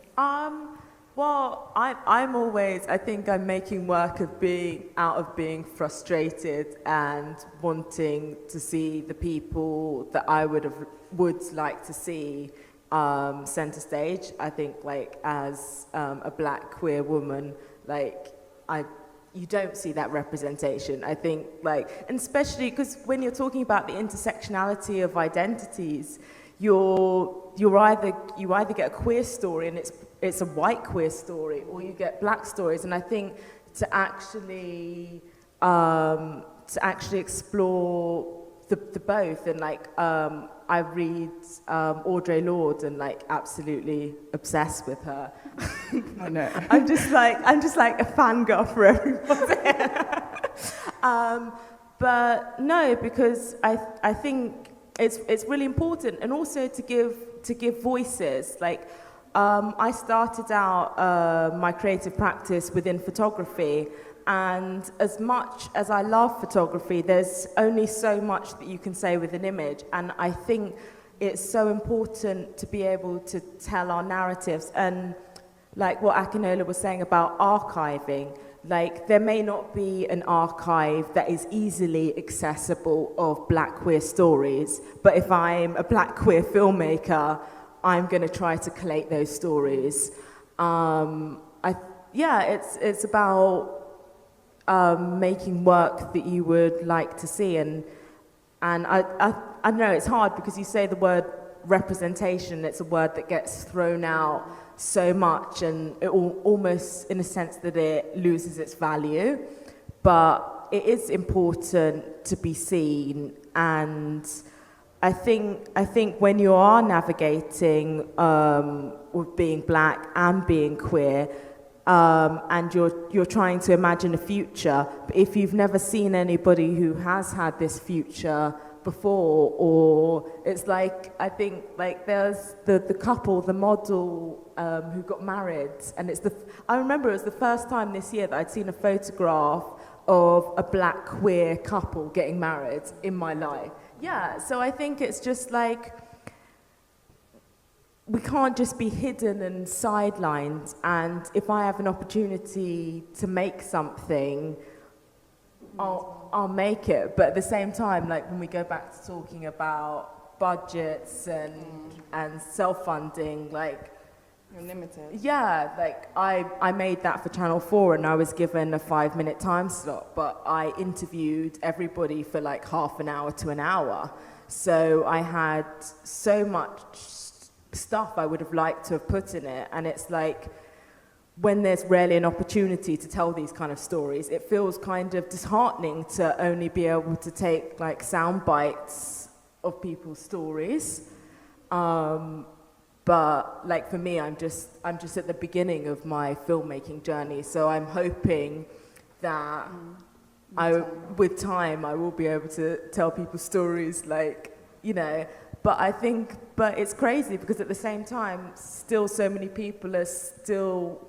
Well, I think I'm making work of being frustrated and wanting to see the people that I would like to see center stage. I think, like, as a black queer woman, like, you don't see that representation. I think, like, and especially because when you're talking about the intersectionality of identities, you either get a queer story and it's a white queer story, or you get black stories. And I think to actually explore the both, and like I read Audre Lorde and like absolutely obsessed with her. I know. I'm just like a fangirl for everybody. But no, because I think it's really important, and also to give voices. Like, I started out my creative practice within photography, and as much as I love photography, there's only so much that you can say with an image, and I think it's so important to be able to tell our narratives. And like what Akinola was saying about archiving, like there may not be an archive that is easily accessible of Black queer stories, but if I'm a Black queer filmmaker, I'm going to try to collate those stories. It's about making work that you would like to see, and I know it's hard because you say the word representation, it's a word that gets thrown out so much, and it almost in a sense that it loses its value, but it is important to be seen. And I think when you are navigating with being Black and being queer, and you're trying to imagine a future, but if you've never seen anybody who has had this future before, or it's like, I think like there's the couple, the model who got married, and I remember it was the first time this year that I'd seen a photograph of a Black queer couple getting married in my life. Yeah, so I think it's just like, we can't just be hidden and sidelined, and if I have an opportunity to make something, I'll make it. But at the same time, like when we go back to talking about budgets and self-funding, like, you're limited. Yeah, like I made that for Channel 4 and I was given a 5-minute time slot, but I interviewed everybody for like half an hour to an hour. So I had so much stuff I would have liked to have put in it, and it's like, when there's rarely an opportunity to tell these kind of stories, it feels kind of disheartening to only be able to take like sound bites of people's stories. But like for me, I'm just at the beginning of my filmmaking journey, so I'm hoping that with time I will be able to tell people's stories, like, you know. But it's crazy because at the same time, still so many people are still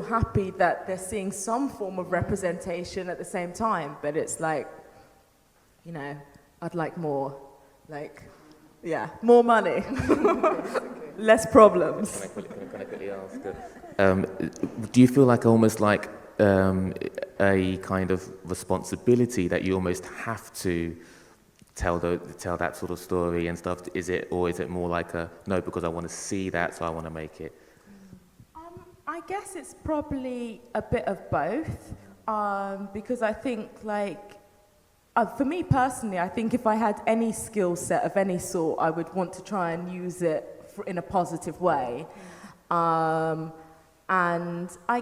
happy that they're seeing some form of representation at the same time. But it's like, you know, I'd like more, like, yeah, more money, less problems. Can I quickly ask? Do you feel like almost like a kind of responsibility that you almost have to tell that sort of story and stuff? Is it more like a no, because I want to see that, so I want to make it? I guess it's probably a bit of both, because I think like, for me personally, I think if I had any skill set of any sort, I would want to try and use it in a positive way. And I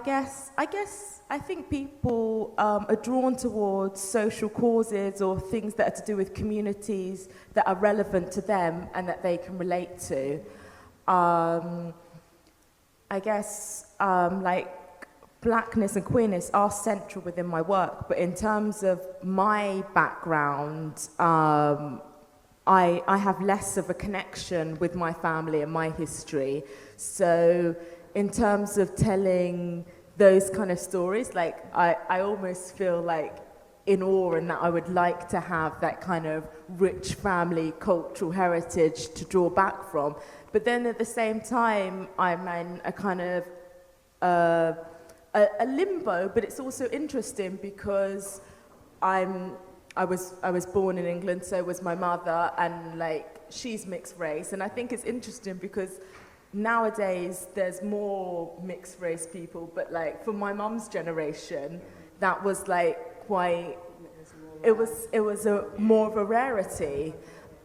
think people are drawn towards social causes or things that are to do with communities that are relevant to them and that they can relate to. I guess like Blackness and queerness are central within my work, but in terms of my background, I have less of a connection with my family and my history. So in terms of telling those kind of stories, like I almost feel like in awe, and that I would like to have that kind of rich family cultural heritage to draw back from. But then at the same time, I'm in a kind of a limbo, but it's also interesting because I was born in England, so was my mother, and like she's mixed race, and I think it's interesting because nowadays there's more mixed race people, but like for my mum's generation, that was like quite, it was more of a rarity.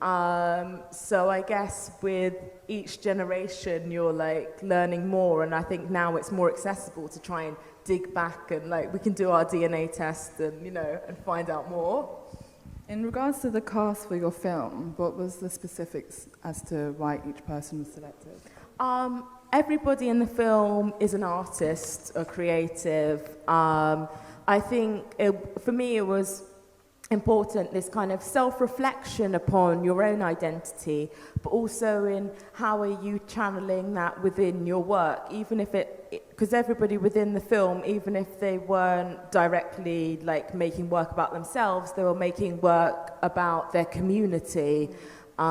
So I guess with each generation you're like learning more, and I think now it's more accessible to try and dig back, and like we can do our DNA test and, you know, and find out more. In regards to the cast for your film, what was the specifics as to why each person was selected? Everybody in the film is an artist, a creative. I think for me it was important, this kind of self-reflection upon your own identity, but also in how are you channeling that within your work, even if because everybody within the film, even if they weren't directly like making work about themselves, they were making work about their community. We've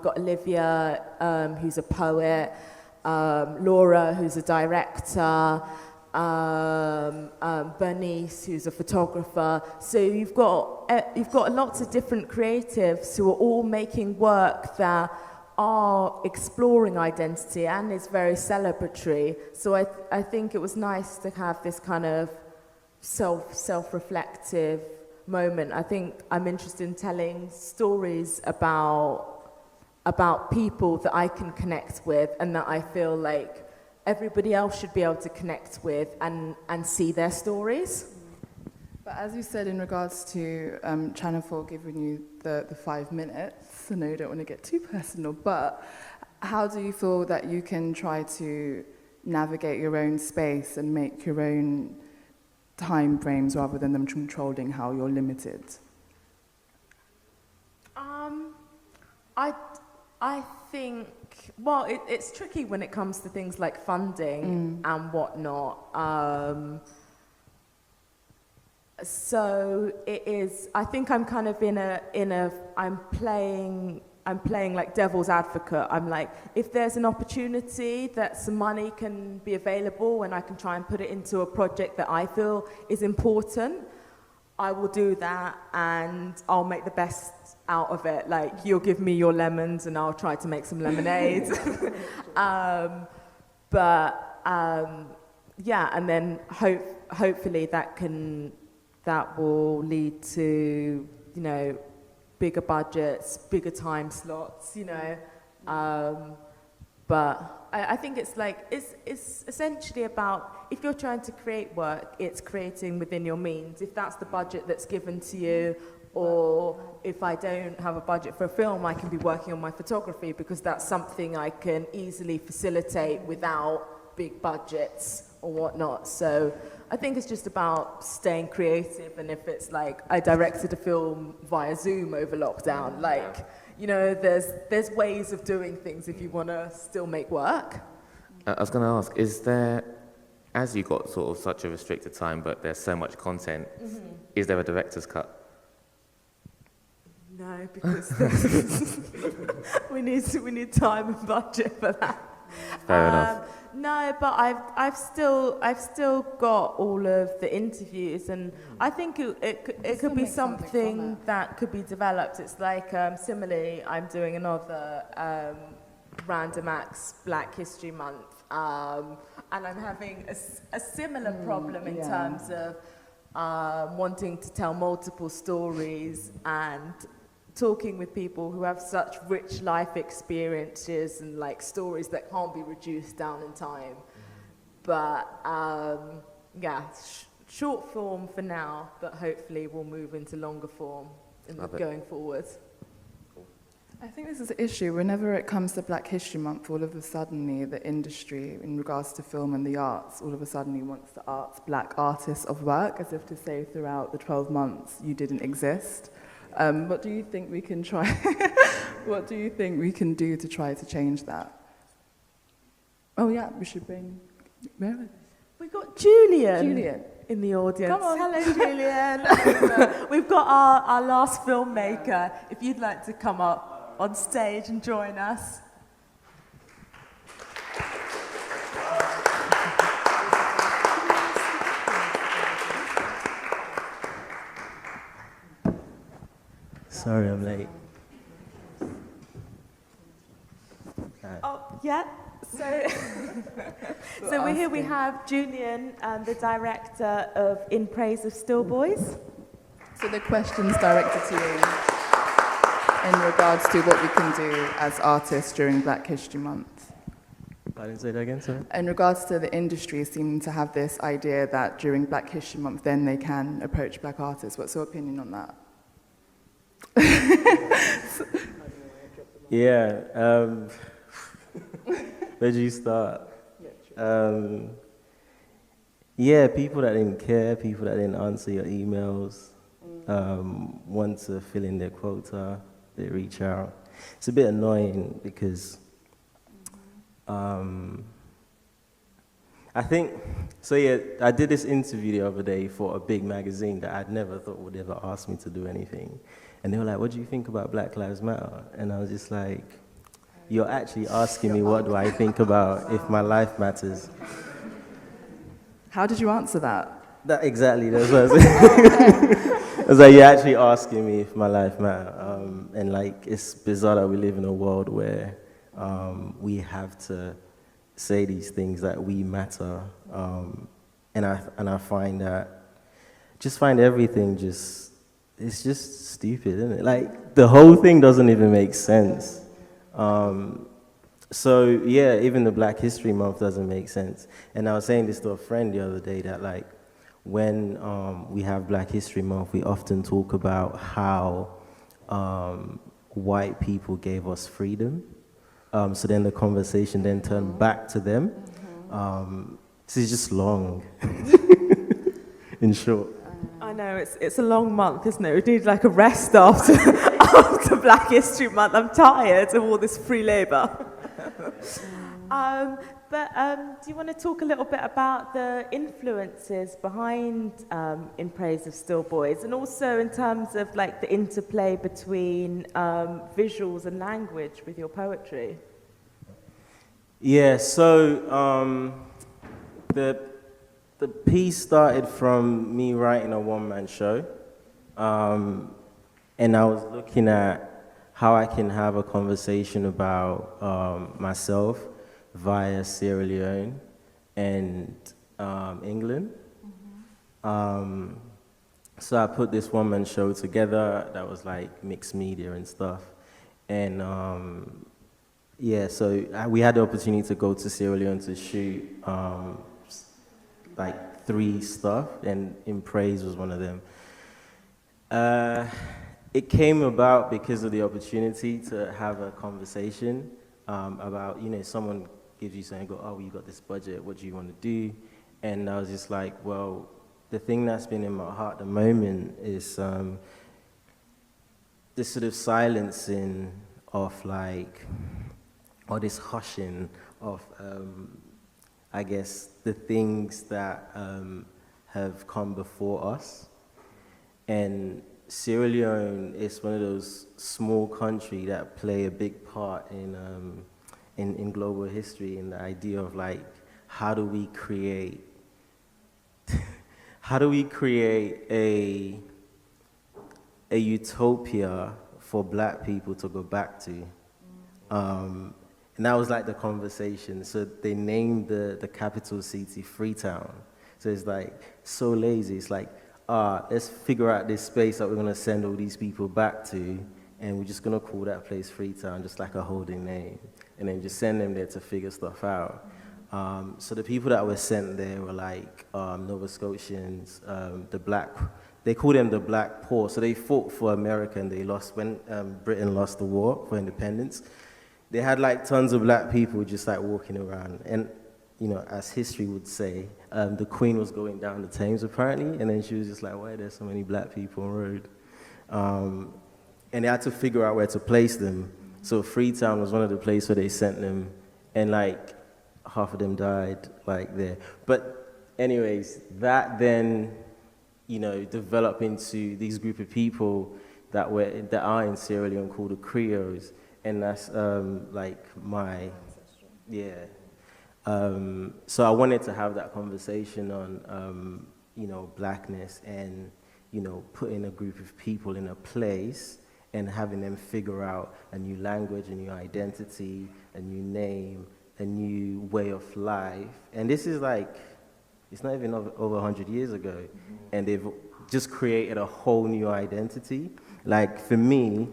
got Olivia, who's a poet, Laura, who's a director, Bernice, who's a photographer. So you've got lots of different creatives who are all making work that are exploring identity and is very celebratory. So I think it was nice to have this kind of self-reflective moment. I think I'm interested in telling stories about people that I can connect with and that I feel like everybody else should be able to connect with and see their stories. But as you said in regards to Channel 4 giving you the 5 minutes, I know you don't want to get too personal, but how do you feel that you can try to navigate your own space and make your own time frames rather than them controlling how you're limited? I think, well, it's tricky when it comes to things like funding and whatnot. So it is, I think I'm kind of I'm playing like devil's advocate. I'm like, if there's an opportunity that some money can be available and I can try and put it into a project that I feel is important, I will do that and I'll make the best out of it. Like, you'll give me your lemons and I'll try to make some lemonade. Yeah, and then hopefully that will lead to, you know, bigger budgets, bigger time slots, you know. But I think it's like, it's essentially about, if you're trying to create work, it's creating within your means. If that's the budget that's given to you, or if I don't have a budget for a film, I can be working on my photography because that's something I can easily facilitate without big budgets or whatnot. So I think it's just about staying creative, and if it's like I directed a film via Zoom over lockdown, like, you know, there's ways of doing things if you want to still make work. I was going to ask, is there, as you got sort of such a restricted time, but there's so much content, is there a director's cut? No, because we need time and budget for that. Fair enough. No, but I've still got all of the interviews, and I think it could be something that could be developed. It's like similarly, I'm doing another Random Acts Black History Month, and I'm having a similar problem in terms of wanting to tell multiple stories and talking with people who have such rich life experiences and like stories that can't be reduced down in time. But yeah, short form for now, but hopefully we'll move into longer form going forward. I think this is an issue. Whenever it comes to Black History Month, all of a sudden the industry, in regards to film and the arts, all of a sudden wants the black artists of work, as if to say throughout the 12 months you didn't exist. What do you think we can try? What do you think we can do to try to change that? Oh yeah, we should bring. Where are they? We got Julian in the audience. Come on. Hello, Julian. We've got our last filmmaker. If you'd like to come up on stage and join us. Sorry, I'm late. Oh, yeah. So we're here. We have Julian, the director of In Praise of Still Boys. So the question's directed to you in regards to what we can do as artists during Black History Month. I didn't say that again, sorry. In regards to the industry seeming to have this idea that during Black History Month, then they can approach black artists. What's your opinion on that? Yeah, where do you start? Yeah, people that didn't care, people that didn't answer your emails, want to fill in their quota, they reach out. It's a bit annoying because I think, so yeah, I did this interview the other day for a big magazine that I'd never thought would ever ask me to do anything. And they were like, what do you think about Black Lives Matter? And I was just like, you're actually asking me what do I think about if my life matters. How did you answer that? That exactly, that's what I was saying. I was like, you're actually asking me if my life matters. And like, it's bizarre that we live in a world where we have to say these things that we matter. And I find that, just find everything it's just stupid, isn't it? Like, the whole thing doesn't even make sense. So yeah, even the Black History Month doesn't make sense. And I was saying this to a friend the other day that like, when we have Black History Month, we often talk about how white people gave us freedom. So then the conversation then turned back to them. This is just long, in short. I know, it's a long month, isn't it? We need like a rest after, after Black History Month. I'm tired of all this free labour. Do you want to talk a little bit about the influences behind In Praise of Still Boys, and also in terms of like the interplay between visuals and language with your poetry? Yeah, so the piece started from me writing a one-man show, and I was looking at how I can have a conversation about myself via Sierra Leone and England. So I put this one-man show together that was like mixed media and stuff. And yeah, so we had the opportunity to go to Sierra Leone to shoot like 3 stuff, and In Praise was one of them. It came about because of the opportunity to have a conversation about, you know, someone gives you something, go, oh, you got this budget, what do you want to do? And I was just like, well, the thing that's been in my heart at the moment is this sort of silencing of like, or this hushing of, I guess, the things that have come before us. And Sierra Leone is one of those small countries that play a big part in global history, in the idea of like, how do we create a utopia for Black people to go back to? And that was like the conversation. So they named the capital city Freetown. So it's like so lazy. It's like, let's figure out this space that we're gonna send all these people back to, and we're just gonna call that place Freetown, just like a holding name, and then just send them there to figure stuff out. So the people that were sent there were like Nova Scotians, they call them the Black Poor. So they fought for America and they lost when Britain lost the war for independence. They had like tons of Black people just like walking around, and you know, as history would say, the Queen was going down the Thames apparently, and then she was just like, why are there so many Black people on the road? And they had to figure out where to place them. So Freetown was one of the places where they sent them, and like half of them died like there. But anyways, that then, you know, developed into these group of people that are in Sierra Leone called the Creoles, and that's like my, yeah. So I wanted to have that conversation on, you know, Blackness, and, you know, putting a group of people in a place and having them figure out a new language, a new identity, a new name, a new way of life. And this is like, it's not even over 100 years ago, and they've just created a whole new identity. Like, for me,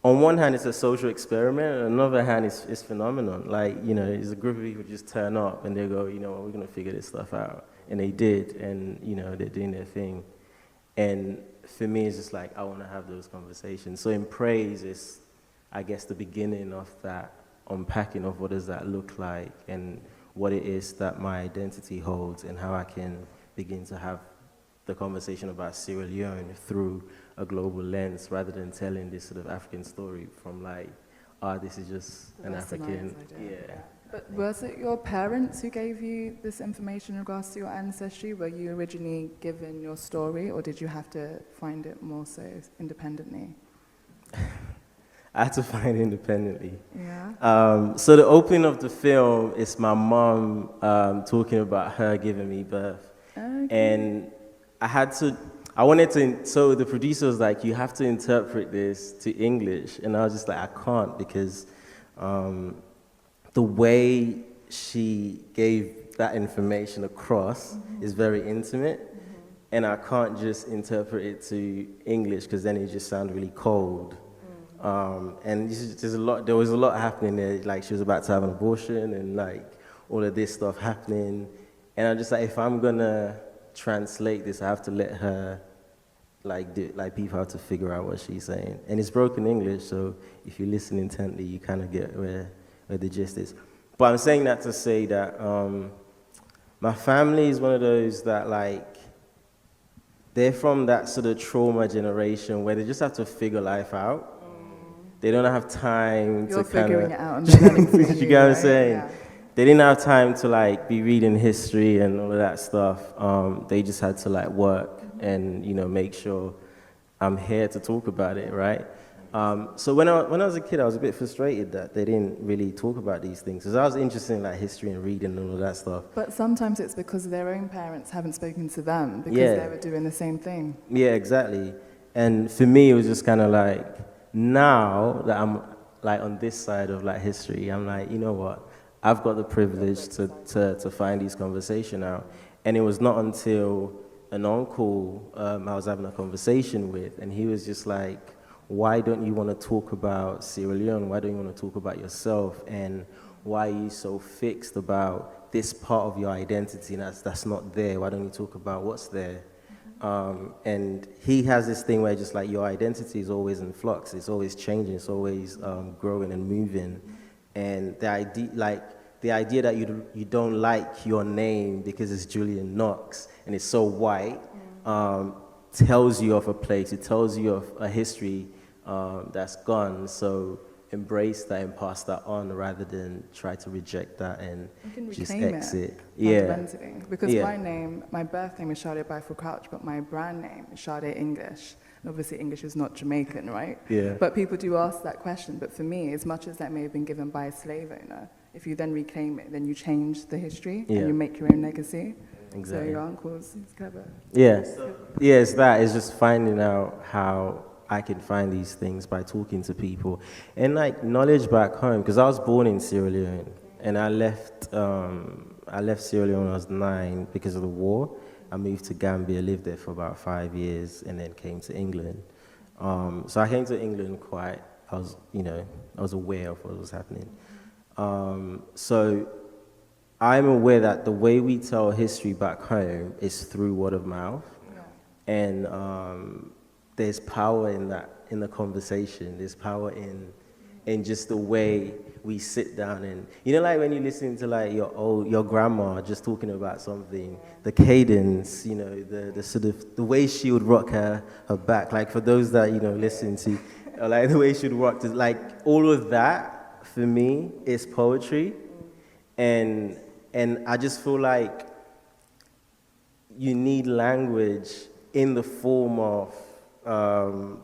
on one hand, it's a social experiment, on the other hand, it's phenomenon. Like, you know, it's a group of people just turn up and they go, you know what, we're gonna figure this stuff out. And they did, and, you know, they're doing their thing. And for me, it's just like, I wanna have those conversations. So In Praise is, I guess, the beginning of that unpacking of what does that look like, and what it is that my identity holds and how I can begin to have the conversation about Sierra Leone through a global lens rather than telling this sort of African story from like, this is just an African, yeah. But was it your parents who gave you this information in regards to your ancestry? Were you originally given your story, or did you have to find it more so independently? I had to find it independently. Yeah. So the opening of the film is my mom talking about her giving me birth. Okay. And so the producer was like, you have to interpret this to English. And I was just like, I can't, because the way she gave that information across is very intimate. And I can't just interpret it to English, because then it just sounds really cold. And there was a lot happening there. Like, she was about to have an abortion and like all of this stuff happening. And I'm just like, if I'm gonna translate this, I have to let her people have to figure out what she's saying. And it's broken English, so if you listen intently, you kind of get where the gist is. But I'm saying that to say that my family is one of those that like, they're from that sort of trauma generation where they just have to figure life out. They don't have time You're to kind of figuring it out and developing for you get what I'm right? saying? Yeah. They didn't have time to like be reading history and all of that stuff. They just had to like work and make sure I'm here to talk about it, right? So when I was a kid, I was a bit frustrated that they didn't really talk about these things, because I was interested in like history and reading and all of that stuff. But sometimes it's because their own parents haven't spoken to them because they were doing the same thing. Yeah, exactly. And for me, it was just kind of like, now that I'm like on this side of like history, I'm like, you know what? I've got the privilege to find these conversations out. And it was not until an uncle I was having a conversation with, and he was just like, why don't you want to talk about Sierra Leone? Why don't you want to talk about yourself? And why are you so fixed about this part of your identity that's not there? Why don't you talk about what's there? And he has this thing where just like your identity is always in flux. It's always changing. It's always growing and moving. And the idea that you don't like your name because it's Julian Knox and it's so white tells you of a place. It tells you of a history that's gone. So embrace that and pass that on rather than try to reject that and just exit. Because my birth name is Sade Byfield English, but my brand name is Sade English. And obviously English is not Jamaican, right? Yeah. But people do ask that question. But for me, as much as that may have been given by a slave owner, if you then reclaim it, then you change the history and you make your own legacy. Exactly. So your uncle's clever. Yeah. Yes, that is just finding out how I can find these things by talking to people. And like knowledge back home, because I was born in Sierra Leone and I left Sierra Leone when I was 9 because of the war. I moved to Gambia, lived there for about 5 years, and then came to England. So I came to England I was aware of what was happening. So I'm aware that the way we tell history back home is through word of mouth. Yeah. And there's power in that, in the conversation. There's power in just the way we sit down and, like when you listen to like your grandma just talking about something, the cadence, the sort of, the way she would rock her back, like for those that, listen to, like the way she would rock, like all of that for me is poetry. And I just feel like you need language in the form of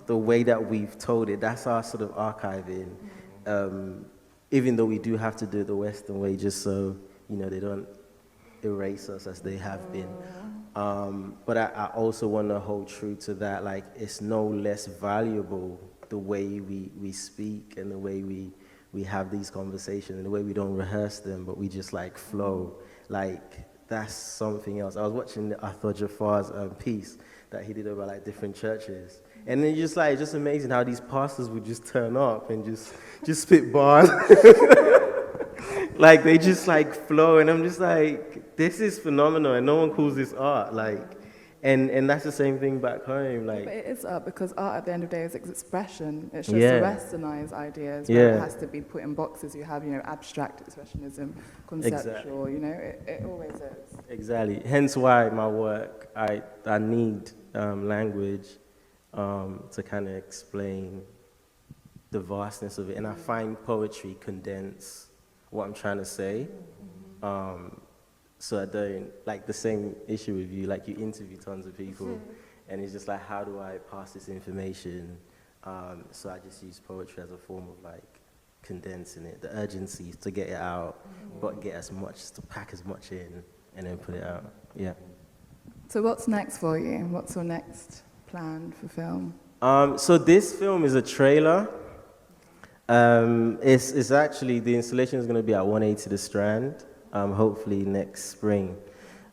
the way that we've told it. That's our sort of archiving. Even though we do have to do it the Western way, just so they don't erase us as they have been. But I also want to hold true to that. Like, it's no less valuable the way we speak and the way we have these conversations and the way we don't rehearse them, but we just like flow. Like, that's something else. I was watching Arthur Jafar's piece that he did about like different churches. And then just amazing how these pastors would just turn up and just spit bars. Like they just like flow, and I'm just like, this is phenomenal, and no one calls this art. Like, And that's the same thing back home. But Like, it is art because art at the end of the day is expression. It's just Yeah. westernized ideas where Yeah. it has to be put in boxes. You have, abstract expressionism, conceptual, it always is. exactly. Hence why my work, I need language to kind of explain the vastness of it. And I find poetry condense what I'm trying to say. So I don't, like the same issue with you, like you interview tons of people, and it's just like, how do I pass this information? So I just use poetry as a form of like condensing it, the urgency to get it out, but get as much, to pack as much in, and then put it out. Yeah. So what's next for you? What's your next plan for film? So this film is a trailer. It's actually, the installation is going to be at 180 The Strand, hopefully next spring.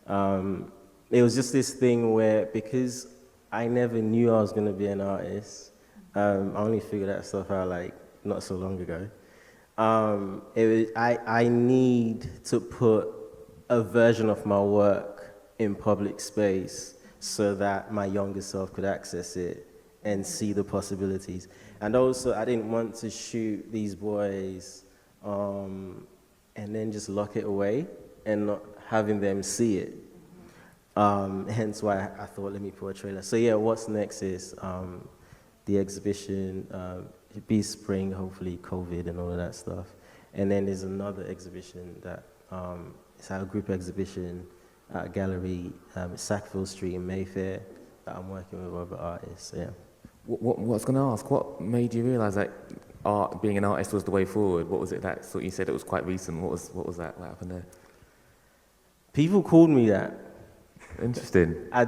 It was just this thing where, because I never knew I was going to be an artist, I only figured that stuff out like not so long ago. I need to put a version of my work in public space so that my younger self could access it and see the possibilities. And also, I didn't want to shoot these boys and then just lock it away and not having them see it. Hence why I thought, let me put a trailer. So yeah, what's next is the exhibition, it'll be spring, hopefully COVID and all of that stuff. And then there's another exhibition that, it's our group exhibition at a gallery, Sackville Street in Mayfair, that I'm working with other artists, so yeah. What I was going to ask, what made you realise that art, being an artist, was the way forward? What was it that, so you said it was quite recent, what was that, what happened there? People called me that. Interesting. I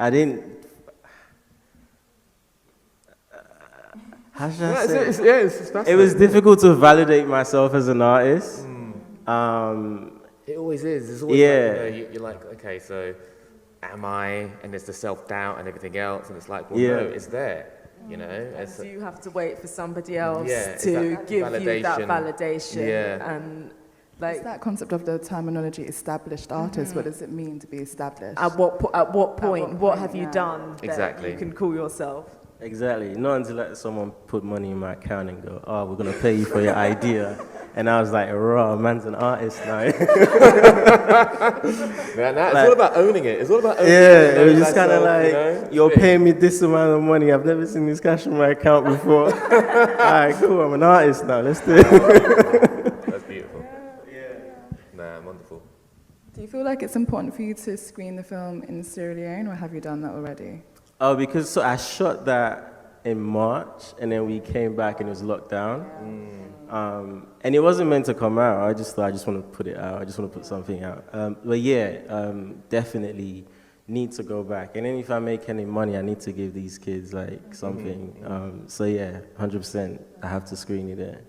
didn't, how should I say? It was difficult to validate myself as an artist. It always is. It's always like, you're like, okay, so am I? And there's the self-doubt and everything else, and it's like, well, no, it's there, And so you have to wait for somebody else to give you that validation. Yeah. And It's that concept of the terminology established artist. What does it mean to be established? At what point? What have you done that Exactly. you can call yourself? Exactly. Not until like someone put money in my account and go, oh, we're going to pay you for your idea. And I was like, raw, man's an artist now. It's all about owning it. It's all about owning it. Yeah, it was just kind of like, you're paying me this amount of money. I've never seen this cash in my account before. All right, cool, I'm an artist now. Let's do it. That's beautiful. Nah, wonderful. Do you feel like it's important for you to screen the film in Sierra Leone, or have you done that already? Oh, because I shot that in March, and then we came back and it was locked down. And it wasn't meant to come out. I just thought, I just want to put it out. I just want to put something out. But yeah, definitely need to go back. And then if I make any money, I need to give these kids like something. So yeah, 100%, I have to screen it there.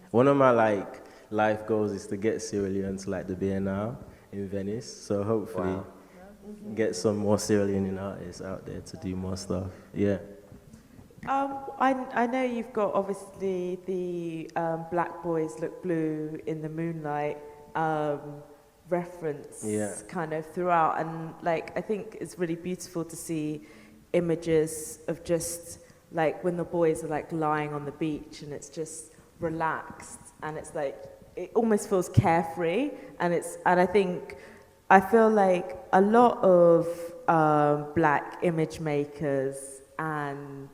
One of my like life goals is to get Sierra Leone to like the Biennale in Venice. So hopefully get some more Sierra Leonean artists out there to do more stuff. Yeah. I know you've got obviously the Black Boys Look Blue in the Moonlight reference kind of throughout, and like I think it's really beautiful to see images of just like when the boys are like lying on the beach and it's just relaxed and it's like it almost feels carefree, and I feel like a lot of Black image makers and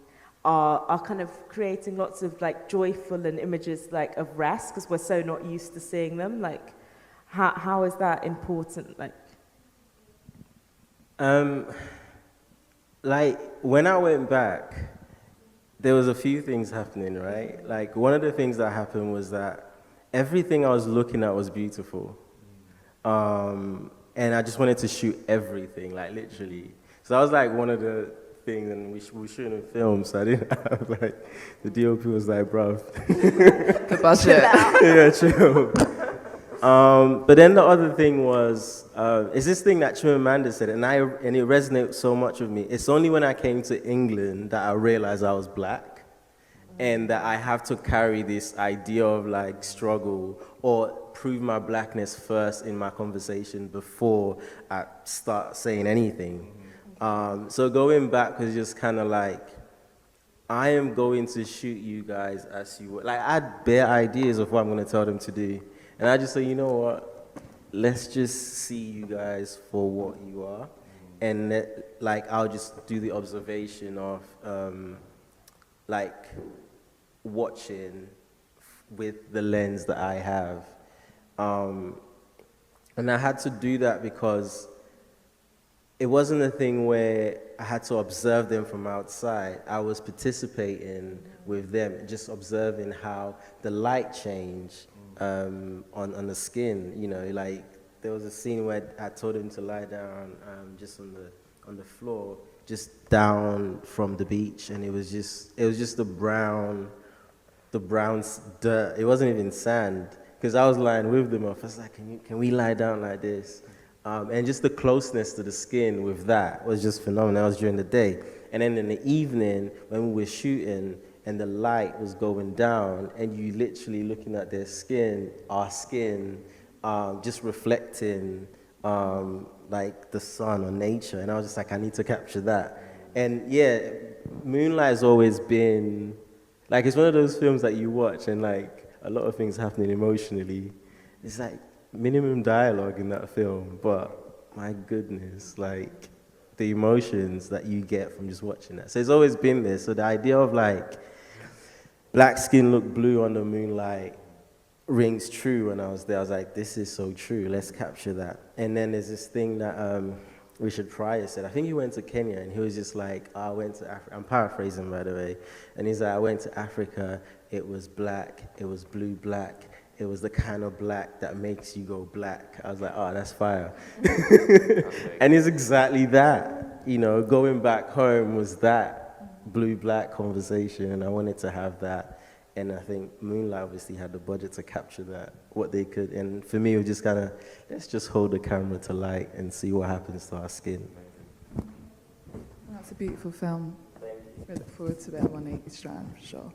are kind of creating lots of like joyful and images like of rest because we're so not used to seeing them. Like, how is that important? Like when I went back, there was a few things happening, right? Like one of the things that happened was that everything I was looking at was beautiful, and I just wanted to shoot everything, like literally. So that was like one of the things, and we were shooting a film, so I didn't have like, the DOP was like, bruv. The budget. Yeah, chill. But then the other thing was, is this thing that Chimamanda said, and it resonates so much with me. It's only when I came to England that I realized I was Black, and that I have to carry this idea of like struggle or prove my Blackness first in my conversation before I start saying anything. So going back was just kind of like, I am going to shoot you guys as you were. Like, I had bare ideas of what I'm going to tell them to do. And I just said, you know what? Let's just see you guys for what you are. And I'll just do the observation of, watching with the lens that I have. And I had to do that because it wasn't a thing where I had to observe them from outside. I was participating with them, just observing how the light changed on the skin. You know, like there was a scene where I told him to lie down just on the floor, just down from the beach, and it was just the brown dirt. It wasn't even sand, because I was lying with them. I was like, can we lie down like this? And just the closeness to the skin with that was just phenomenal. That was during the day. And then in the evening, when we were shooting and the light was going down and you literally looking at their skin, our skin, just reflecting like the sun or nature. And I was just like, I need to capture that. And yeah, Moonlight has always been, like, it's one of those films that you watch and like a lot of things happening emotionally. It's like, minimum dialogue in that film, but my goodness, like the emotions that you get from just watching that. So it's always been there. So the idea of like black skin look blue under moonlight rings true. When I was there, I was like, this is so true. Let's capture that. And then there's this thing that Richard Pryor said. I think he went to Kenya and he was just like, I went to Africa. I'm paraphrasing, by the way. And he's like, I went to Africa. It was black. It was blue black. It was the kind of black that makes you go black. I was like, oh, that's fire. And it's exactly that. You know, going back home was that blue-black conversation, and I wanted to have that. And I think Moonlight obviously had the budget to capture that, what they could. And for me, it was just kind of, let's just hold the camera to light and see what happens to our skin. That's a beautiful film. I look forward to that 180 Strand, for sure.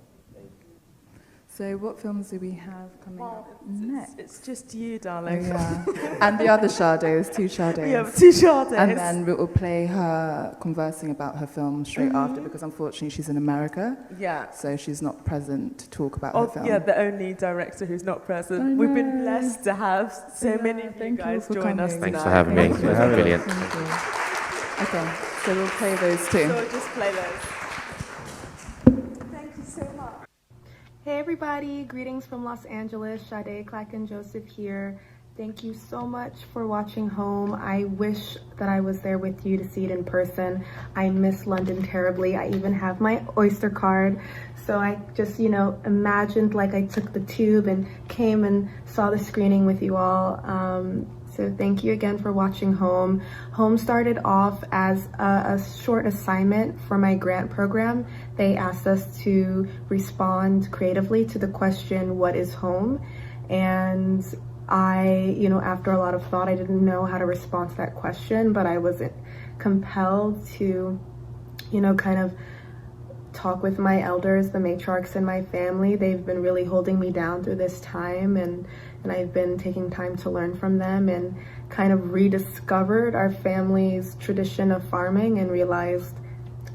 So what films do we have coming up next? It's just you, Oh, darling. yeah. And the other Sade, there's two Sades. We have two Sades. And then we'll play her conversing about her film straight after, because unfortunately she's in America. Yeah. So she's not present to talk about her film. Yeah, the only director who's not present. We've been blessed to have so many of you guys join us tonight. Thanks for having me. It was brilliant. Okay, so we'll play those two. So we'll just play those. Thank you so much. Hey everybody, greetings from Los Angeles, Sade Joseph here. Thank you so much for watching home. I wish that I was there with you to see it in person. I miss London terribly. I even have my Oyster card. So I just, imagined like I took the tube and came and saw the screening with you all. So thank you again for watching home. Home started off as a short assignment for my grant program. They asked us to respond creatively to the question, what is home? And I, after a lot of thought, I didn't know how to respond to that question, but I wasn't compelled to, kind of talk with my elders, the matriarchs in my family. They've been really holding me down through this time, and I've been taking time to learn from them and kind of rediscovered our family's tradition of farming and realized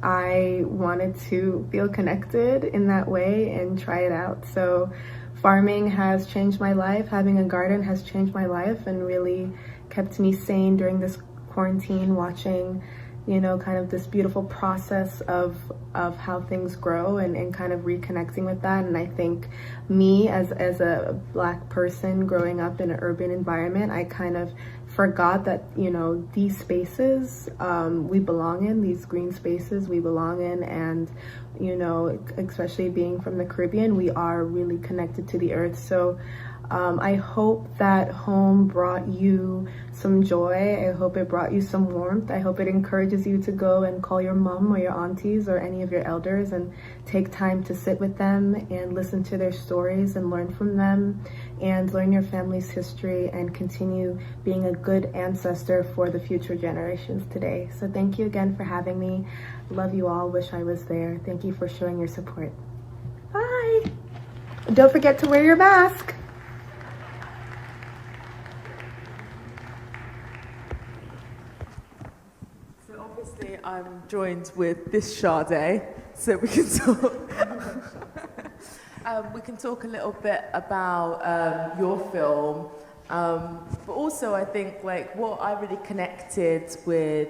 I wanted to feel connected in that way and try it out. So farming has changed my life. Having a garden has changed my life and really kept me sane during this quarantine, watching kind of this beautiful process of how things grow and kind of reconnecting with that. And I think me as a Black person growing up in an urban environment, I kind of forgot that, these spaces we belong in, these green spaces we belong in, and, especially being from the Caribbean, we are really connected to the earth. So I hope that home brought you some joy. I hope it brought you some warmth. I hope it encourages you to go and call your mom or your aunties or any of your elders and take time to sit with them and listen to their stories and learn from them and learn your family's history and continue being a good ancestor for the future generations today. So thank you again for having me. Love you all. Wish I was there. Thank you for showing your support. Bye. Don't forget to wear your mask. I'm joined with this Sade, so we can talk. We can talk a little bit about your film, but also I think like what I really connected with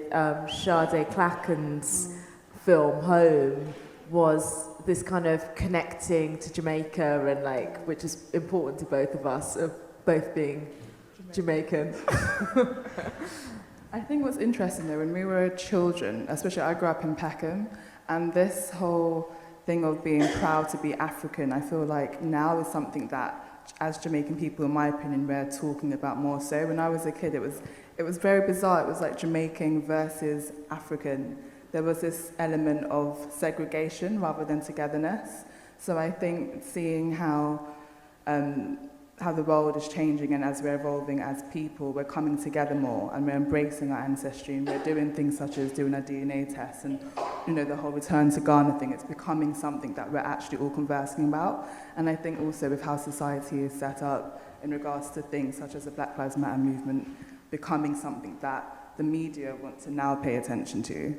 Sade Clacken's film Home was this kind of connecting to Jamaica, and like which is important to both of us, of both being Jamaican. I think what's interesting though, when we were children, especially I grew up in Peckham, and this whole thing of being proud to be African, I feel like now is something that, as Jamaican people, in my opinion, we're talking about more so. When I was a kid, it was very bizarre. It was like Jamaican versus African. There was this element of segregation rather than togetherness. So I think seeing how the world is changing, and as we're evolving as people, we're coming together more and we're embracing our ancestry, and we're doing things such as doing a DNA test and, you know, the whole return to Ghana thing. It's becoming something that we're actually all conversing about. And I think also with how society is set up in regards to things such as the Black Lives Matter movement becoming something that the media want to now pay attention to.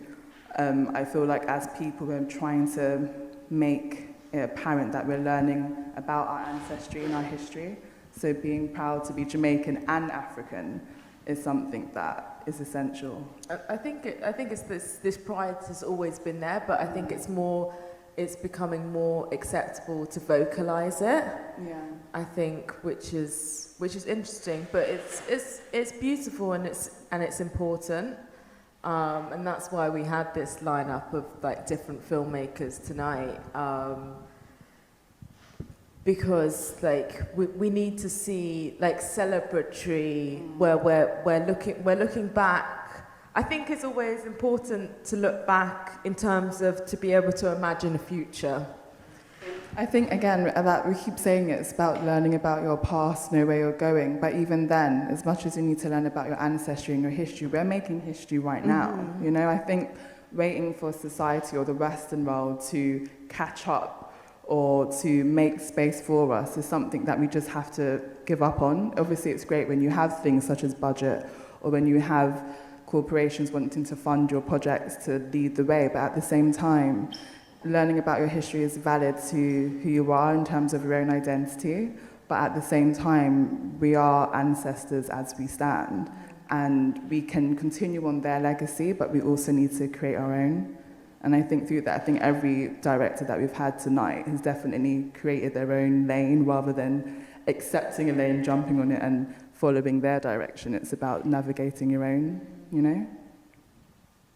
I feel like as people, we're trying to make it apparent that we're learning about our ancestry and our history. So being proud to be Jamaican and African is something that is essential. I think it's this pride has always been there, but I think it's becoming more acceptable to vocalize it. Yeah. I think which is interesting, but it's beautiful and it's important. And that's why we had this lineup of like different filmmakers tonight, because like we need to see like celebratory where we're looking back. I think it's always important to look back in terms of to be able to imagine a future. I think, again, that we keep saying it's about learning about your past, know where you're going. But even then, as much as you need to learn about your ancestry and your history, we're making history right now. You know, I think waiting for society or the Western world to catch up or to make space for us is something that we just have to give up on. Obviously, it's great when you have things such as budget or when you have corporations wanting to fund your projects to lead the way. But at the same time, learning about your history is valid to who you are in terms of your own identity, but at the same time, we are ancestors as we stand, and we can continue on their legacy, but we also need to create our own. And I think through that, I think every director that we've had tonight has definitely created their own lane rather than accepting a lane, jumping on it, and following their direction. It's about navigating your own, you know?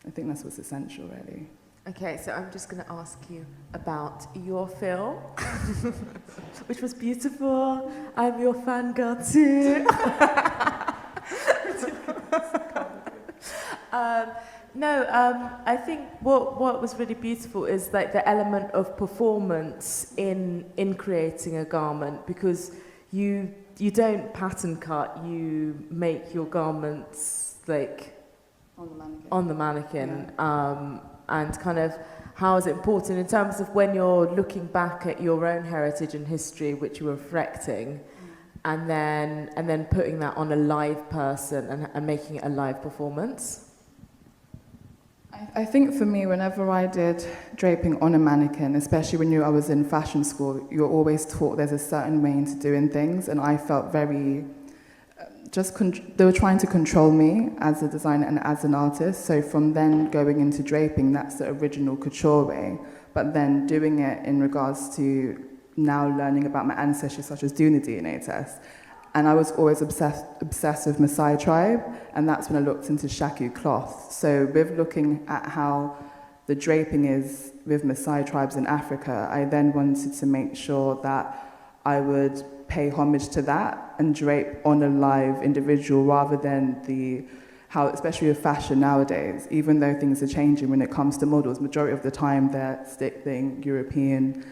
I think that's what's essential, really. Okay, so I'm just going to ask you about your film, which was beautiful. I'm your fangirl too. I think what was really beautiful is like the element of performance in creating a garment, because you don't pattern cut, you make your garments like on the mannequin. Yeah. And kind of how is it important in terms of when you're looking back at your own heritage and history, which you're reflecting, and then putting that on a live person and making it a live performance? I think for me, whenever I did draping on a mannequin, especially when I was in fashion school, you're always taught there's a certain way into doing things, and I felt very they were trying to control me as a designer and as an artist. So from then going into draping, that's the original couture way. But then doing it in regards to now learning about my ancestry, such as doing the DNA test. And I was always obsessed with Maasai tribe, and that's when I looked into shaku cloth. So with looking at how the draping is with Maasai tribes in Africa, I then wanted to make sure that I would pay homage to that and drape on a live individual rather than how, especially with fashion nowadays, even though things are changing when it comes to models, majority of the time they're stickling European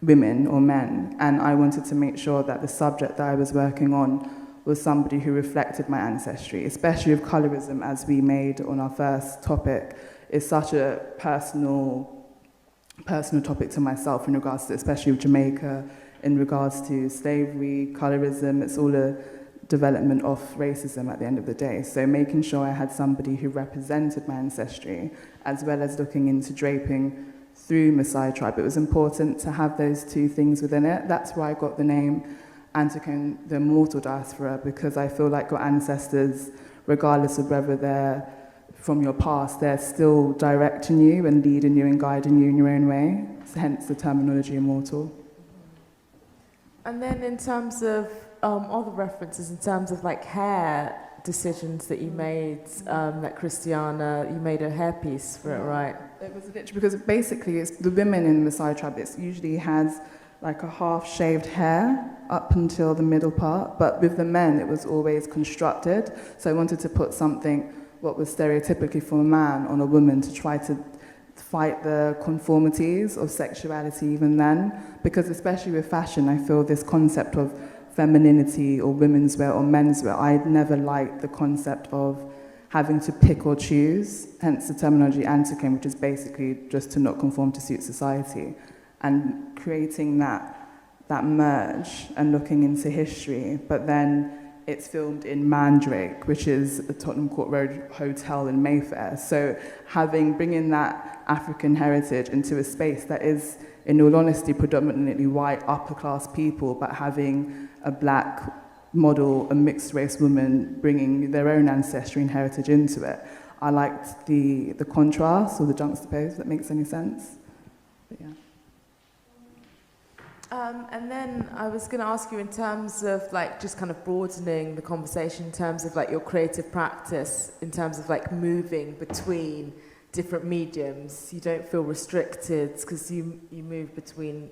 women or men. And I wanted to make sure that the subject that I was working on was somebody who reflected my ancestry, especially with colorism, as we made on our first topic. It's such a personal topic to myself in regards to, especially with Jamaica, in regards to slavery, colorism. It's all a development of racism at the end of the day. So making sure I had somebody who represented my ancestry, as well as looking into draping through Maasai tribe. It was important to have those two things within it. That's why I got the name Antikone, the immortal diaspora, because I feel like your ancestors, regardless of whether they're from your past, they're still directing you and leading you and guiding you in your own way, so hence the terminology immortal. And then in terms of other references, in terms of like hair decisions that you made, like Christiana, you made a hairpiece for it, right? It was literally, because basically it's the women in the Maasai tribe, it usually has like a half-shaved hair up until the middle part, but with the men it was always constructed. So I wanted to put something what was stereotypically for a man on a woman to try to fight the conformities of sexuality even then, because especially with fashion, I feel this concept of femininity or women's wear or men's wear, I never liked the concept of having to pick or choose, hence the terminology Antikone, which is basically just to not conform to suit society. And creating that merge and looking into history, but then it's filmed in Mandrake, which is the Tottenham Court Road Hotel in Mayfair. So bringing that African heritage into a space that is, in all honesty, predominantly white, upper class people, but having a black model, a mixed race woman, bringing their own ancestry and heritage into it. I liked the contrast or the juxtapose, if that makes any sense. But yeah. And then I was going to ask you in terms of like just kind of broadening the conversation in terms of like your creative practice, in terms of like moving between different mediums. You don't feel restricted because you move between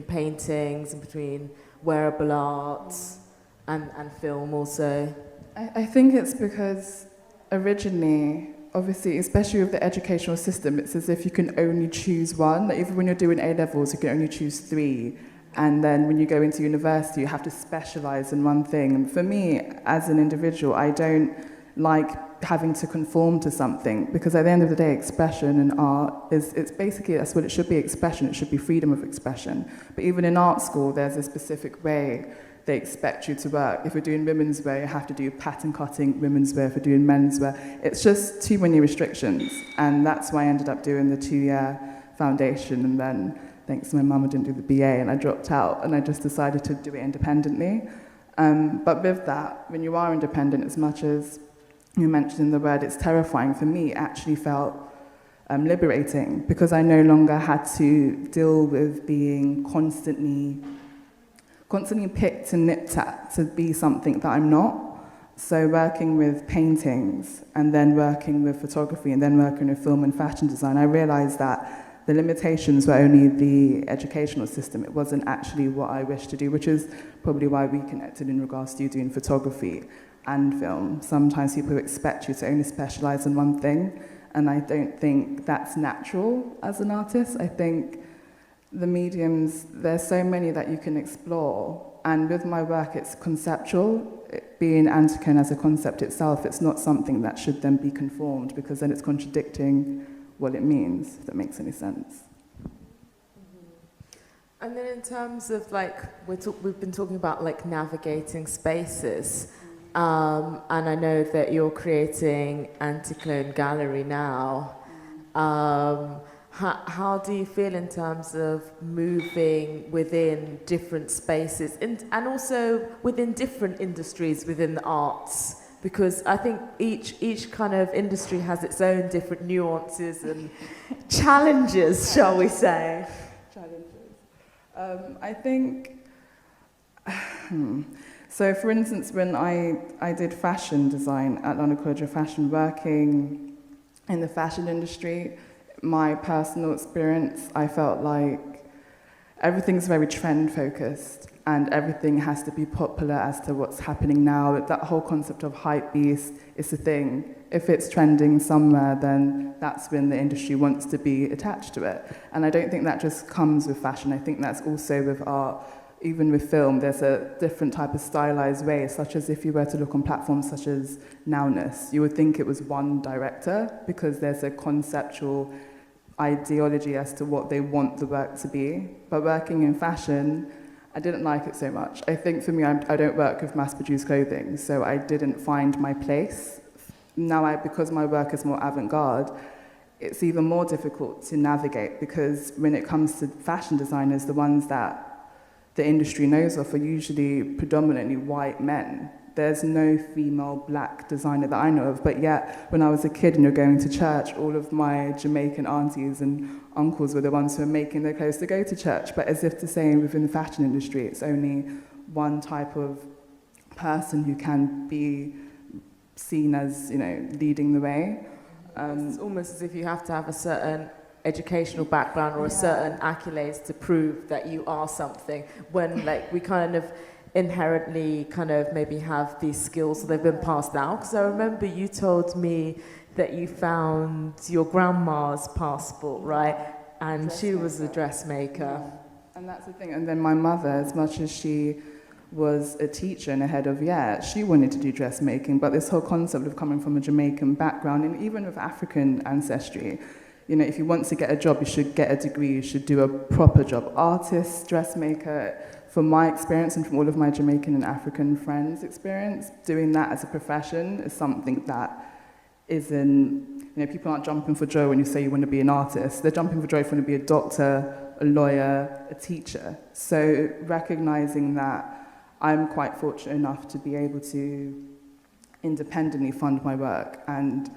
paintings and between wearable arts and film also. I think it's because originally, obviously, especially with the educational system, it's as if you can only choose one. Like even when you're doing A-levels, you can only choose 3. And then when you go into university, you have to specialize in one thing. And for me, as an individual, I don't like having to conform to something, because at the end of the day, expression and art it's basically, that's what it should be, expression. It should be freedom of expression. But even in art school, there's a specific way they expect you to work. If you're doing women's wear, you have to do pattern cutting women's wear. If you're doing men's wear, it's just too many restrictions. And that's why I ended up doing the 2-year foundation, and then thanks to my mum, I didn't do the BA and I dropped out, and I just decided to do it independently. But with that, when you are independent, as much as you mentioned in the word, it's terrifying. For me, it actually felt liberating, because I no longer had to deal with being constantly picked and nipped at to be something that I'm not. So working with paintings, and then working with photography, and then working with film and fashion design, I realized that the limitations were only the educational system. It wasn't actually what I wished to do, which is probably why we connected in regards to you doing photography and film. Sometimes people expect you to only specialize in one thing, and I don't think that's natural as an artist. I think the mediums, there's so many that you can explore, and with my work, it's conceptual. Being Antikone as a concept itself, it's not something that should then be conformed, because then it's contradicting what it means, if that makes any sense. And then in terms of like, we've been talking about like navigating spaces, and I know that you're creating Anticlone Gallery now. How do you feel in terms of moving within different spaces and also within different industries within the arts? Because I think each kind of industry has its own different nuances and challenges, shall we say. Challenges. I think, so for instance, when I did fashion design at London College of Fashion, working in the fashion industry, my personal experience, I felt like everything's very trend focused, and everything has to be popular as to what's happening now. That whole concept of hype beast is a thing. If it's trending somewhere, then that's when the industry wants to be attached to it. And I don't think that just comes with fashion. I think that's also with art. Even with film, there's a different type of stylized way, such as if you were to look on platforms such as Nowness, you would think it was one director, because there's a conceptual ideology as to what they want the work to be. But working in fashion, I didn't like it so much. I think for me, I don't work with mass-produced clothing, so I didn't find my place. Now, because my work is more avant-garde, it's even more difficult to navigate, because when it comes to fashion designers, the ones that the industry knows of are usually predominantly white men. There's no female black designer that I know of, but yet when I was a kid and you're going to church, all of my Jamaican aunties and uncles were the ones who were making their clothes to go to church. But as if to say, within the fashion industry, it's only one type of person who can be seen as, leading the way. It's almost as if you have to have a certain educational background or a certain accolades to prove that you are something, when we kind of inherently kind of maybe have these skills, so they've been passed down. Because I remember you told me that you found your grandma's passport, right? And she was a dressmaker. And that's the thing. And then my mother, as much as she was a teacher and a head of, she wanted to do dressmaking, but this whole concept of coming from a Jamaican background, and even with African ancestry, if you want to get a job, you should get a degree, you should do a proper job. Artist, dressmaker, from my experience and from all of my Jamaican and African friends' experience, doing that as a profession is something that isn't, people aren't jumping for joy when you say you want to be an artist. They're jumping for joy if you want to be a doctor, a lawyer, a teacher. So recognizing that I'm quite fortunate enough to be able to independently fund my work and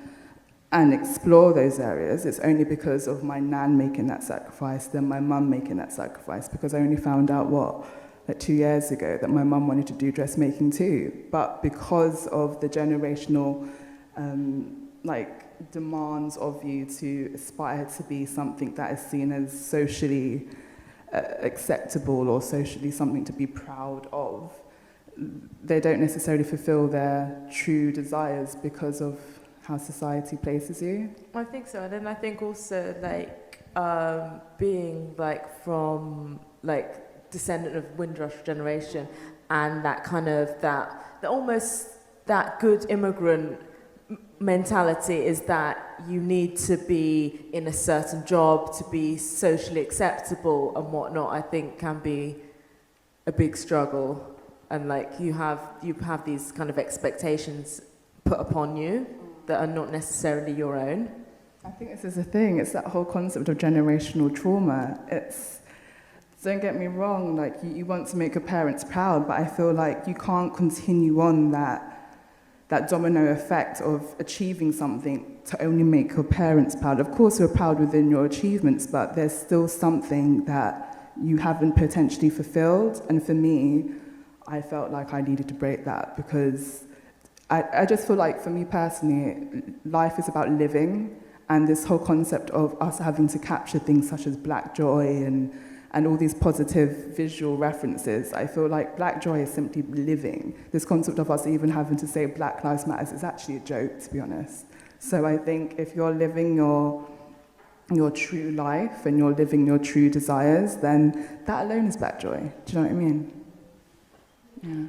explore those areas, it's only because of my nan making that sacrifice, then my mum making that sacrifice, because I only found out, 2 years ago, that my mum wanted to do dressmaking too. But because of the generational, demands of you to aspire to be something that is seen as socially acceptable or socially something to be proud of, they don't necessarily fulfill their true desires because of how society places you. I think so, and then I think also being from descendant of Windrush generation, and that kind of that almost that good immigrant mentality is that you need to be in a certain job to be socially acceptable and whatnot. I think can be a big struggle, and you have these kind of expectations put upon you that are not necessarily your own. I think this is the thing, it's that whole concept of generational trauma. Don't get me wrong, you want to make your parents proud, but I feel like you can't continue on that domino effect of achieving something to only make your parents proud. Of course, you're proud within your achievements, but there's still something that you haven't potentially fulfilled. And for me, I felt like I needed to break that, because I just feel like, for me personally, life is about living, and this whole concept of us having to capture things such as black joy and all these positive visual references, I feel like black joy is simply living. This concept of us even having to say Black Lives Matter is actually a joke, to be honest. So I think if you're living your true life and you're living your true desires, then that alone is black joy. Do you know what I mean? Yeah.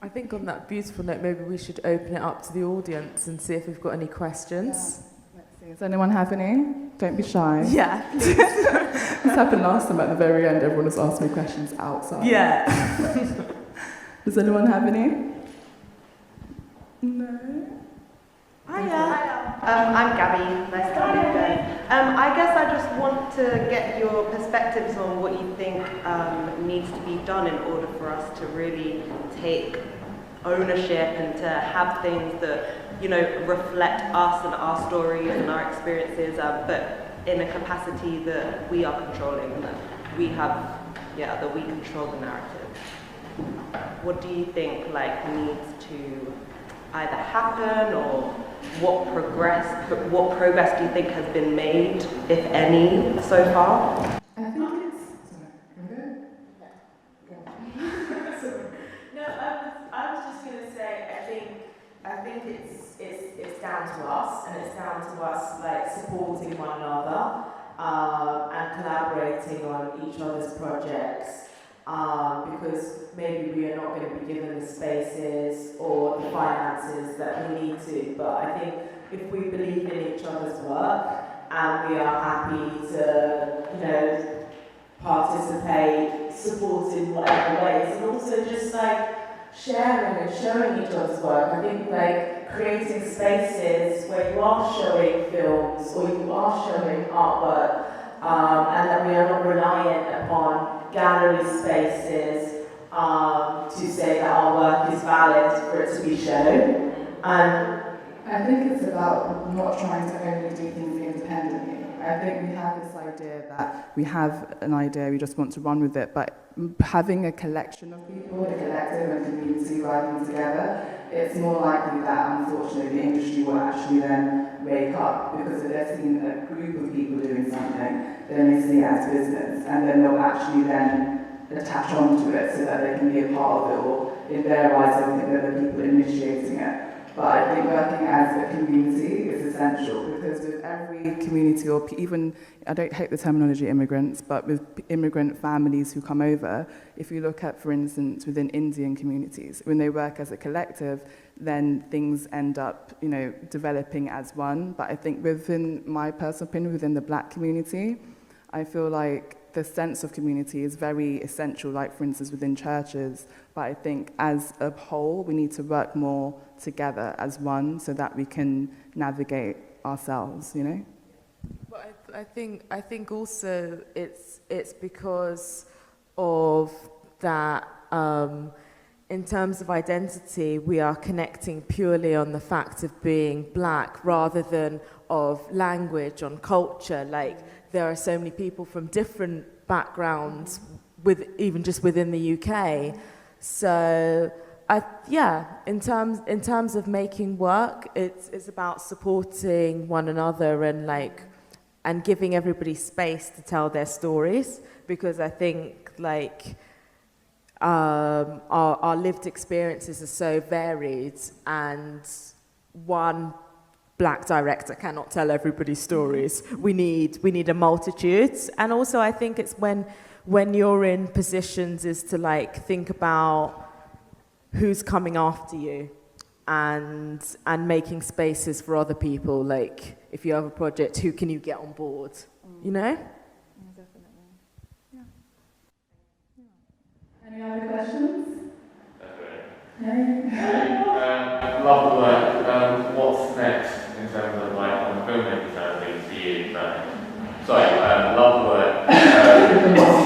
I think on that beautiful note, maybe we should open it up to the audience and see if we've got any questions. Yeah. Let's see. Does anyone have any? Don't be shy. Yeah. This happened last time at the very end. Everyone was asking me questions outside. Yeah. Does anyone have any? No? Hiya. I'm Gabby. Nice to meet you. I guess I just want to get your perspectives on what you think needs to be done in order for us to really take ownership and to have things that, reflect us and our stories and our experiences, but in a capacity that we are controlling and that we have, that we control the narrative. What do you think needs to either happen, or what progress do you think has been made, if any, so far? I think it's... No, I was just going to say, I think it's down to us, and it's down to us supporting one another and collaborating on each other's projects. Because maybe we are not going to be given the spaces or the finances that we need to, but I think if we believe in each other's work and we are happy to, participate, support in whatever ways, and also just like sharing and showing each other's work. I think like creating spaces where you are showing films or you are showing artwork, and that we are not reliant upon gallery spaces to say that our work is valid for it to be shown. And I think it's about not trying to only do things independently. I think we have this idea that we have an idea, we just want to run with it, but having a collection of people, a collective and community working together, it's more likely that, unfortunately, the industry will actually then wake up, because if they're seeing a group of people doing something, then they see it as business, and then they'll actually then attach onto it so that they can be a part of it, or in their eyes, I think they're the people initiating it. But I think working as a community is essential, because with every community, or even, I don't hate the terminology immigrants, but with immigrant families who come over, if you look at, for instance, within Indian communities, when they work as a collective, then things end up, developing as one. But I think within my personal opinion, within the Black community, I feel like the sense of community is very essential, like for instance within churches, but I think as a whole we need to work more together as one so that we can navigate ourselves, But I think also it's because of that, in terms of identity, we are connecting purely on the fact of being Black rather than of language, on culture. Like, there are so many people from different backgrounds, even just within the UK. So, in terms of making work, it's about supporting one another and giving everybody space to tell their stories, because I think our lived experiences are so varied, and one Black director cannot tell everybody's stories. We need a multitude. And also I think it's when you're in positions is to think about who's coming after you and making spaces for other people. Like, if you have a project, who can you get on board? Yeah, definitely. Yeah. Any other questions? Love the work. What's next in terms of on the filmmaking side of things for you? Love the work.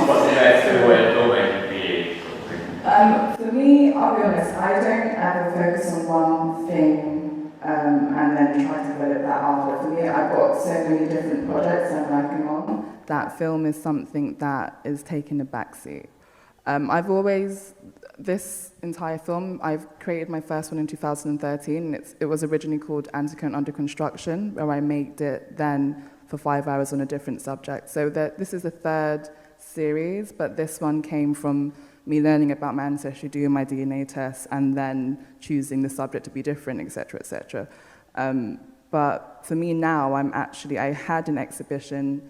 What's next in the way of filmmaking for you? For me, I'll be honest, I don't ever focus on one thing and then try to develop that after. For me, I've got so many different projects I'm working on. That film is something that is taking a backseat. This entire film, I've created my first one in 2013. It was originally called Antiquated Under Construction, where I made it then for 5 hours on a different subject. So this is the third series, but this one came from me learning about my ancestry, doing my DNA test, and then choosing the subject to be different, etc., etc. But for me now, I had an exhibition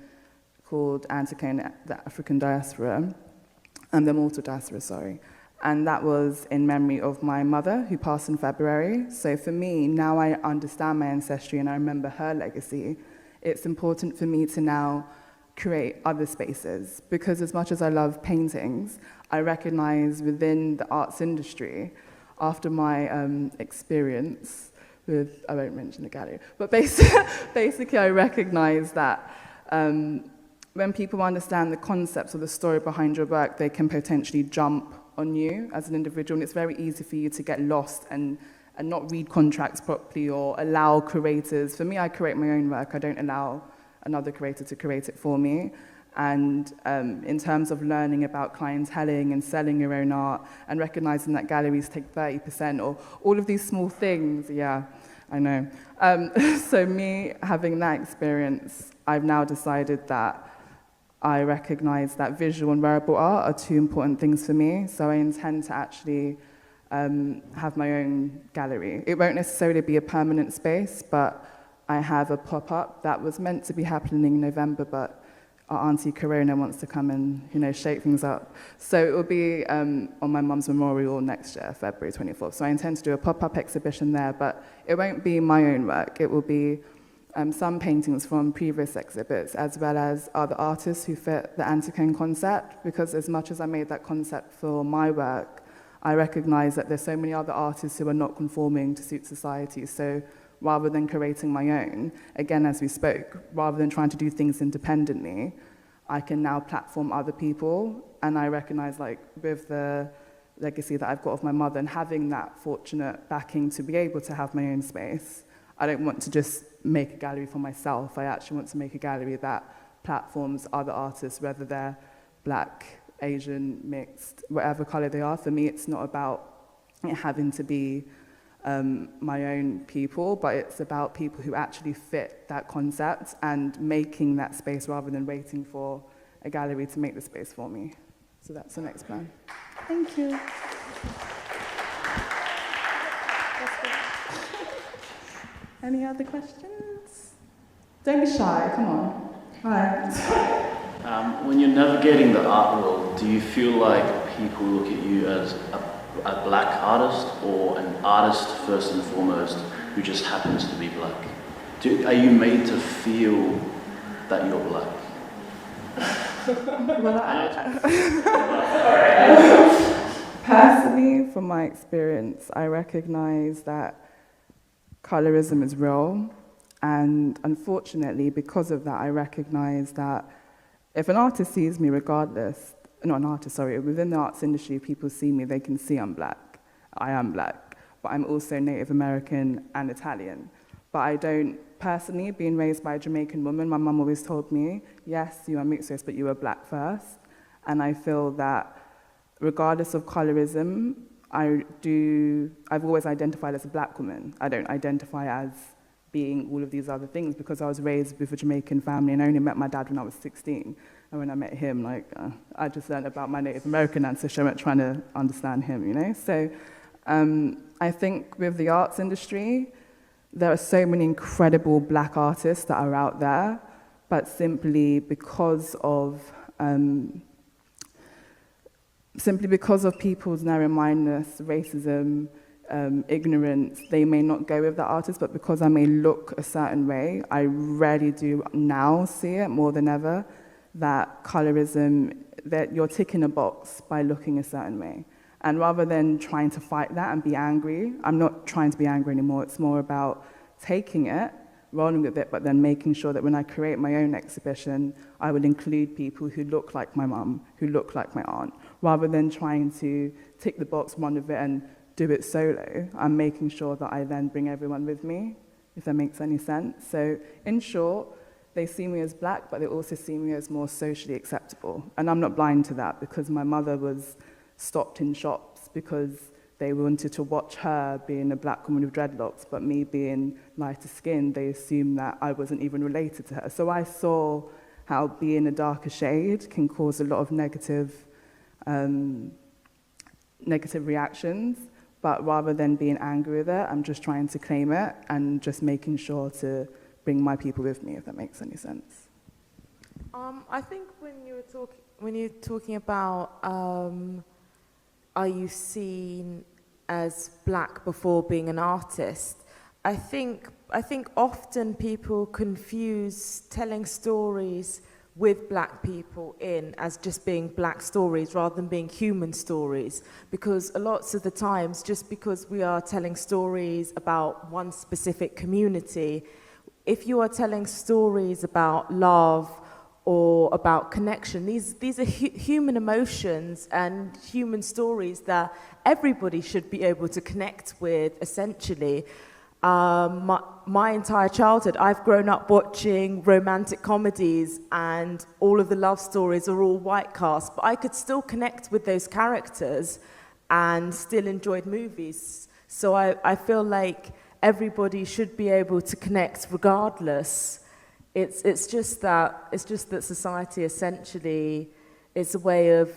called Antiquated the African Diaspora, the Mortal Diaspora, sorry. And that was in memory of my mother, who passed in February. So for me, now I understand my ancestry and I remember her legacy, it's important for me to now create other spaces. Because as much as I love paintings, I recognize within the arts industry, after my experience with, I won't mention the gallery, but basically I recognize that when people understand the concepts or the story behind your work, they can potentially jump on you as an individual, and it's very easy for you to get lost and not read contracts properly or allow curators. For me, I curate my own work. I don't allow another curator to curate it for me. And in terms of learning about clienteling and selling your own art and recognizing that galleries take 30% or all of these small things, yeah, I know. So me having that experience, I've now decided that I recognize that visual and wearable art are two important things for me, so I intend to actually have my own gallery. It won't necessarily be a permanent space, but I have a pop-up that was meant to be happening in November, but our auntie Corona wants to come and shake things up. So it will be on my mum's memorial next year, February 24th. So I intend to do a pop-up exhibition there, but it won't be my own work. It will be some paintings from previous exhibits, as well as other artists who fit the anti-cone concept, because as much as I made that concept for my work, I recognize that there's so many other artists who are not conforming to suit society. So rather than curating my own, again, as we spoke, rather than trying to do things independently, I can now platform other people. And I recognize, like, with the legacy that I've got of my mother and having that fortunate backing to be able to have my own space, I don't want to just make a gallery for myself. I actually want to make a gallery that platforms other artists, whether they're Black, Asian, mixed, whatever color they are. For me, it's not about it having to be my own people, but it's about people who actually fit that concept and making that space rather than waiting for a gallery to make the space for me. So that's the next plan. Thank you. Any other questions? Don't be shy, come on. Hi. When you're navigating the art world, do you feel like people look at you as a Black artist or an artist first and foremost who just happens to be Black? Are you made to feel that you're Black? Personally, from my experience, I recognize that colorism is real, and unfortunately, because of that, I recognize that if an artist sees me regardless, not an artist, sorry, within the arts industry, people see me, they can see I'm Black. I am Black, but I'm also Native American and Italian. But I don't, personally, being raised by a Jamaican woman, my mum always told me, yes, you are mixed race, but you are Black first. And I feel that regardless of colorism, I've always identified as a Black woman. I don't identify as being all of these other things because I was raised with a Jamaican family and I only met my dad when I was 16. And when I met him, I just learned about my Native American ancestry. I went trying to understand him, you know? So I think with the arts industry, there are so many incredible Black artists that are out there, but simply because of people's narrow-mindedness, racism, ignorance, they may not go with the artist, but because I may look a certain way, I rarely do now see it more than ever, that colorism, that you're ticking a box by looking a certain way. And rather than trying to fight that and be angry, I'm not trying to be angry anymore, it's more about taking it, rolling with it, but then making sure that when I create my own exhibition, I will include people who look like my mum, who look like my aunt, rather than trying to tick the box, run with it, and do it solo. I'm making sure that I then bring everyone with me, if that makes any sense. So in short, they see me as Black, but they also see me as more socially acceptable. And I'm not blind to that because my mother was stopped in shops because they wanted to watch her being a Black woman with dreadlocks, but me being lighter skinned, they assumed that I wasn't even related to her. So I saw how being a darker shade can cause a lot of negative reactions, but rather than being angry with it, I'm just trying to claim it and just making sure to bring my people with me, if that makes any sense. I think when you're talking about are you seen as Black before being an artist, I think often people confuse telling stories with Black people in as just being Black stories rather than being human stories, because lots of the times, just because we are telling stories about one specific community, if you are telling stories about love or about connection, these are human emotions and human stories that everybody should be able to connect with, essentially. My entire childhood, I've grown up watching romantic comedies and all of the love stories are all white cast, but I could still connect with those characters and still enjoyed movies. So I feel like everybody should be able to connect regardless. It's just that society essentially is a way of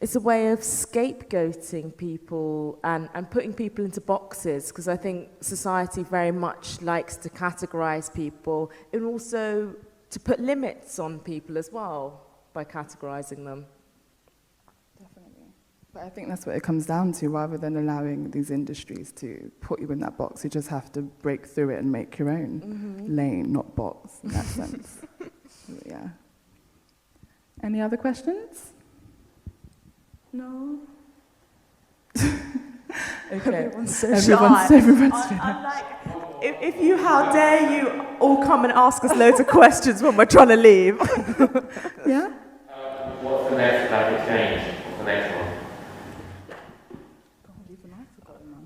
scapegoating people and putting people into boxes, because I think society very much likes to categorize people and also to put limits on people as well by categorizing them. Definitely. But I think that's what it comes down to. Rather than allowing these industries to put you in that box, you just have to break through it and make your own lane, not box, in that sense. Yeah. Any other questions? No? Okay. Everyone's so shy. Everyone's I'm like, how dare you all come and ask us loads of questions when we're trying to leave? Yeah? What's the next rapid change? What's the next one?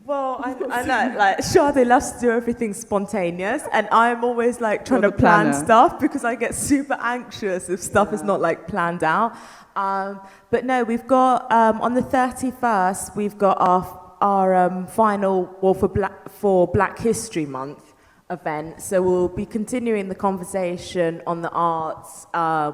Well, I know, like, Sade loves to do everything spontaneous, and I'm always, like, trying to plan stuff because I get super anxious if stuff is not, like, planned out. But no, we've got, on the 31st, we've got our final, well, for Black History Month event. So we'll be continuing the conversation on the arts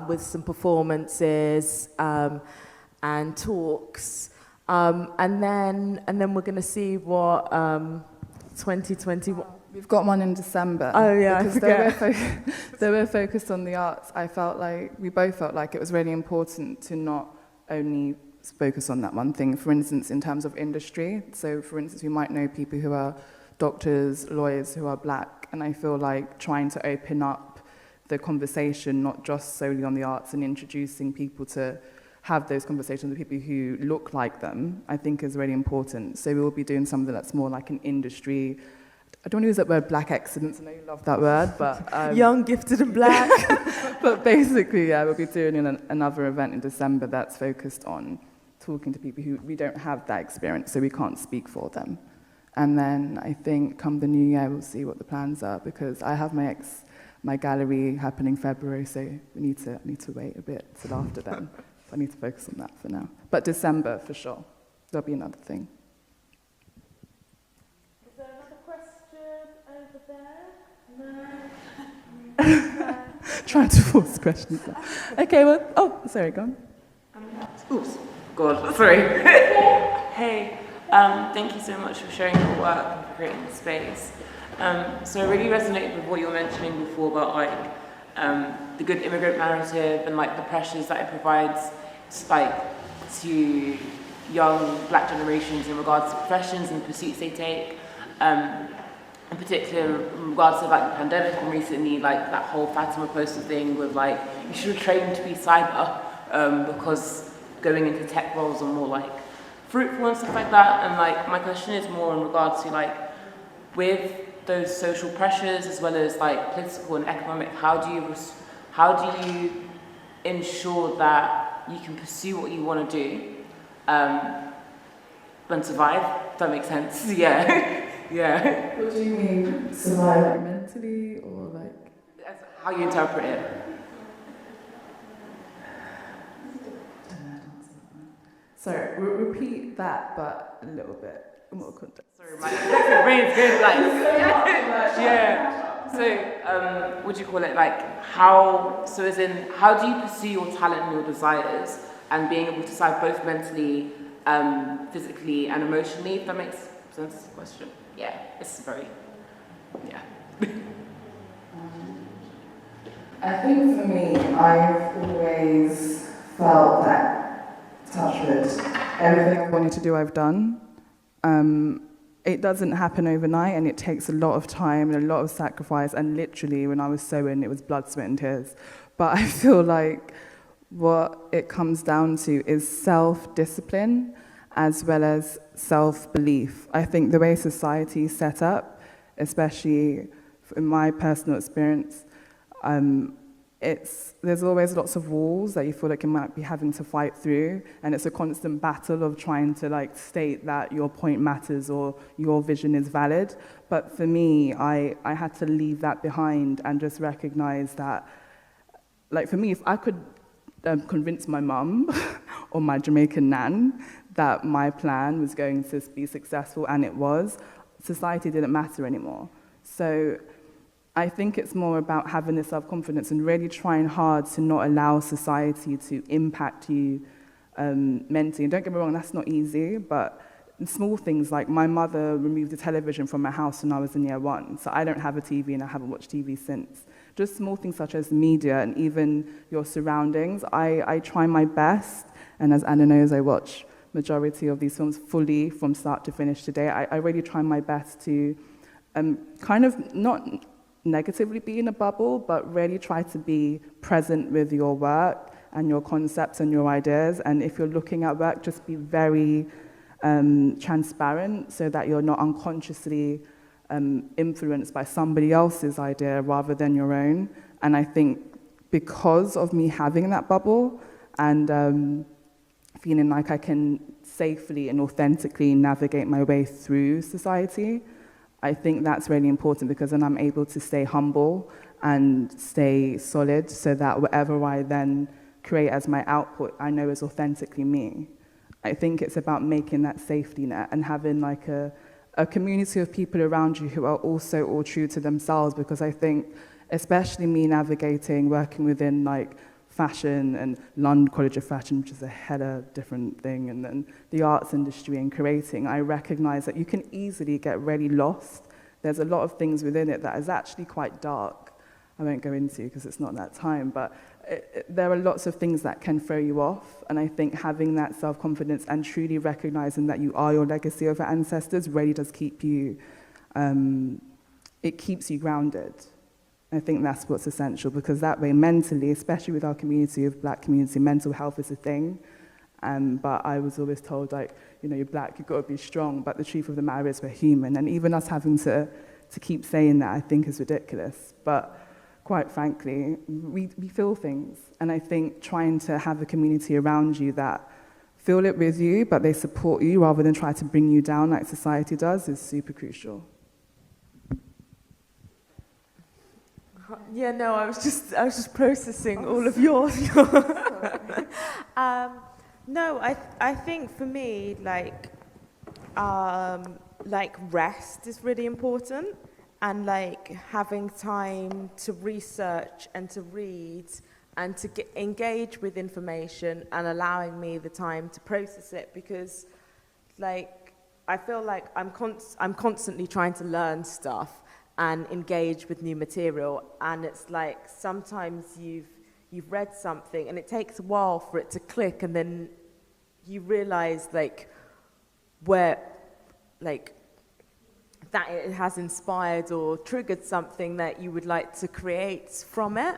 with some performances and talks. And then we're going to see what 2021. We've got one in December. Oh yeah, because they were focused on the arts. We both felt like it was really important to not only focus on that one thing. For instance, in terms of industry. So, for instance, we might know people who are doctors, lawyers who are Black, and I feel like trying to open up the conversation, not just solely on the arts, and introducing people to have those conversations with people who look like them, I think is really important. So we will be doing something that's more like an industry. I don't want to use that word Black excellence, I know you love that word, but... Young, gifted and Black. But basically, yeah, we'll be doing another event in December that's focused on talking to people who we don't have that experience, so we can't speak for them. And then I think come the new year, we'll see what the plans are, because I have my gallery happening February, so I need to wait a bit till after then. I need to focus on that for now. But December, for sure. There'll be another thing. Is there another question over there? No. Trying to force questions. Okay, well, sorry, go on. Oops, God, sorry. Hey, thank you so much for sharing your work and for creating the space. So I really resonated with what you were mentioning before about like the good immigrant narrative and like the pressures that it provides to young Black generations in regards to professions and pursuits they take. In particular, in regards to like the pandemic and recently, like that whole Fatima poster thing with like you should train to be cyber because going into tech roles are more like fruitful and stuff like that. And like my question is more in regards to like with those social pressures as well as like political and economic, how do you ensure that you can pursue what you want to do and survive? If that makes sense. Yeah. Yeah. What do you mean, survive like mentally or like? That's how you interpret it. Sorry, we'll repeat that, but a little bit more context. Sorry, my brain's good. Like, yeah. So, what do you call it? Like, how do you pursue your talent and your desires, and being able to survive both mentally, physically, and emotionally? If that makes sense. Question. Yeah, it's very. Yeah. I think for me, I've always felt that, touch wood, everything I wanted to do, I've done. It doesn't happen overnight, and it takes a lot of time and a lot of sacrifice, and literally, when I was sewing, it was blood, sweat, and tears. But I feel like what it comes down to is self-discipline as well as self-belief. I think the way society is set up, especially in my personal experience, there's always lots of walls that you feel like you might be having to fight through, and it's a constant battle of trying to like state that your point matters or your vision is valid. But for me, I had to leave that behind and just recognize that, like for me, if I could convince my mum or my Jamaican nan that my plan was going to be successful, and it was, society didn't matter anymore. So I think it's more about having the self-confidence and really trying hard to not allow society to impact you mentally. And don't get me wrong, that's not easy, but small things like my mother removed the television from my house when I was in year 1, so I don't have a TV and I haven't watched TV since. Just small things such as media and even your surroundings. I try my best, and as Anna knows, I watch majority of these films fully from start to finish today. I really try my best to kind of not negatively be in a bubble, but really try to be present with your work and your concepts and your ideas. And if you're looking at work, just be very transparent so that you're not unconsciously influenced by somebody else's idea rather than your own. And I think because of me having that bubble and feeling like I can safely and authentically navigate my way through society, I think that's really important, because then I'm able to stay humble and stay solid so that whatever I then create as my output, I know is authentically me. I think it's about making that safety net and having like a community of people around you who are also all true to themselves, because I think, especially me navigating, working within like fashion and London College of Fashion, which is a hella different thing, and then the arts industry and curating, I recognize that you can easily get really lost. There's a lot of things within it that is actually quite dark. I won't go into because it's not that time, but there are lots of things that can throw you off, and I think having that self-confidence and truly recognizing that you are your legacy of your ancestors really does keep you, it keeps you grounded. I think that's what's essential, because that way mentally, especially with our community of Black community, mental health is a thing. But I was always told, like, you know, you're Black, you've got to be strong, but the truth of the matter is we're human. And even us having to keep saying that, I think is ridiculous. But quite frankly, we feel things. And I think trying to have a community around you that feel it with you, but they support you rather than try to bring you down like society does is super crucial. Yeah, no, I was just processing all of yours. No, I think for me, like rest is really important, and like having time to research and to read and to engage with information and allowing me the time to process it, because like I feel like I'm constantly trying to learn stuff and engage with new material, and it's like sometimes you've read something and it takes a while for it to click, and then you realize like where like that it has inspired or triggered something that you would like to create from it.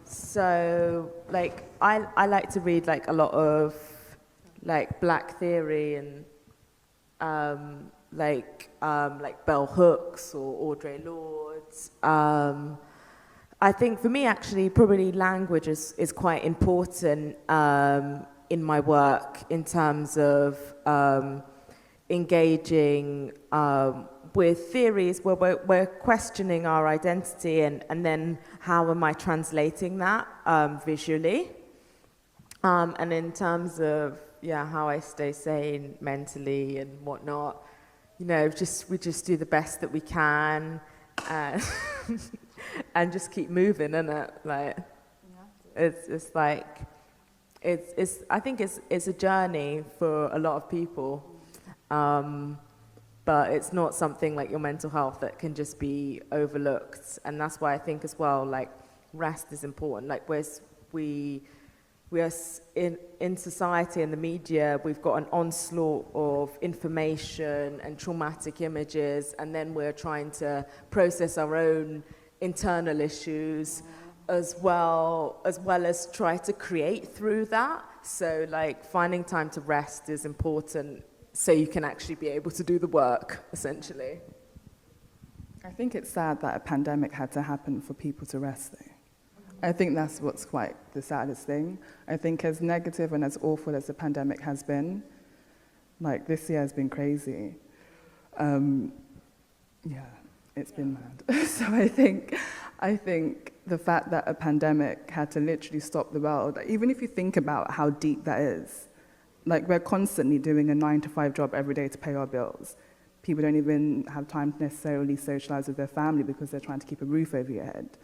So like I like to read like a lot of like Black theory and like Bell Hooks or Audre Lorde's. I think for me, actually, probably language is quite important in my work in terms of engaging with theories where we're questioning our identity, and then how am I translating that visually. And in terms of, how I stay sane mentally and whatnot, you know, we just do the best that we can, and just keep moving, innit? Like, it's like, I think it's a journey for a lot of people, but it's not something like your mental health that can just be overlooked, and that's why I think as well, like, rest is important. Like, we are in society and the media, we've got an onslaught of information and traumatic images, and then we're trying to process our own internal issues as well as try to create through that. So like finding time to rest is important so you can actually be able to do the work, essentially. I think it's sad that a pandemic had to happen for people to rest though. I think that's what's quite the saddest thing. I think as negative and as awful as the pandemic has been, like this year has been crazy. It's been mad. So I think the fact that a pandemic had to literally stop the world, even if you think about how deep that is, like we're constantly doing a 9-to-5 job every day to pay our bills. People don't even have time to necessarily socialize with their family because they're trying to keep a roof over your head.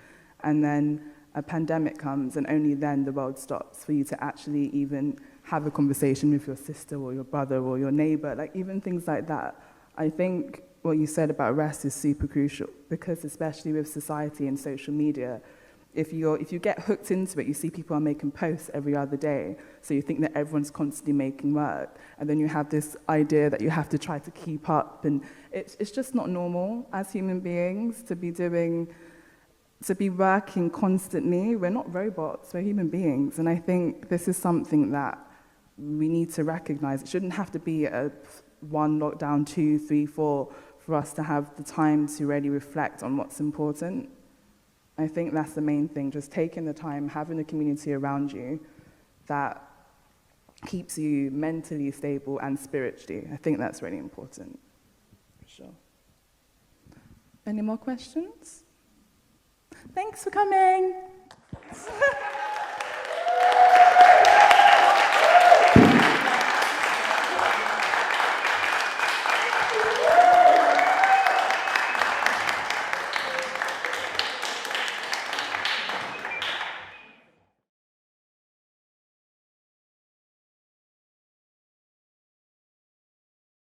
And then a pandemic comes, and only then the world stops for you to actually even have a conversation with your sister or your brother or your neighbor, like even things like that. I think what you said about rest is super crucial, because especially with society and social media, If you get hooked into it, you see people are making posts every other day, so you think that everyone's constantly making work, and then you have this idea that you have to try to keep up, and it's just not normal as human beings to be working constantly. We're not robots, we're human beings, and I think this is something that we need to recognize. It shouldn't have to be a 1 lockdown, 2, 3, 4 for us to have the time to really reflect on what's important. I think that's the main thing, just taking the time, having a community around you that keeps you mentally stable and spiritually. I think that's really important, for sure. Any more questions? Thanks for coming.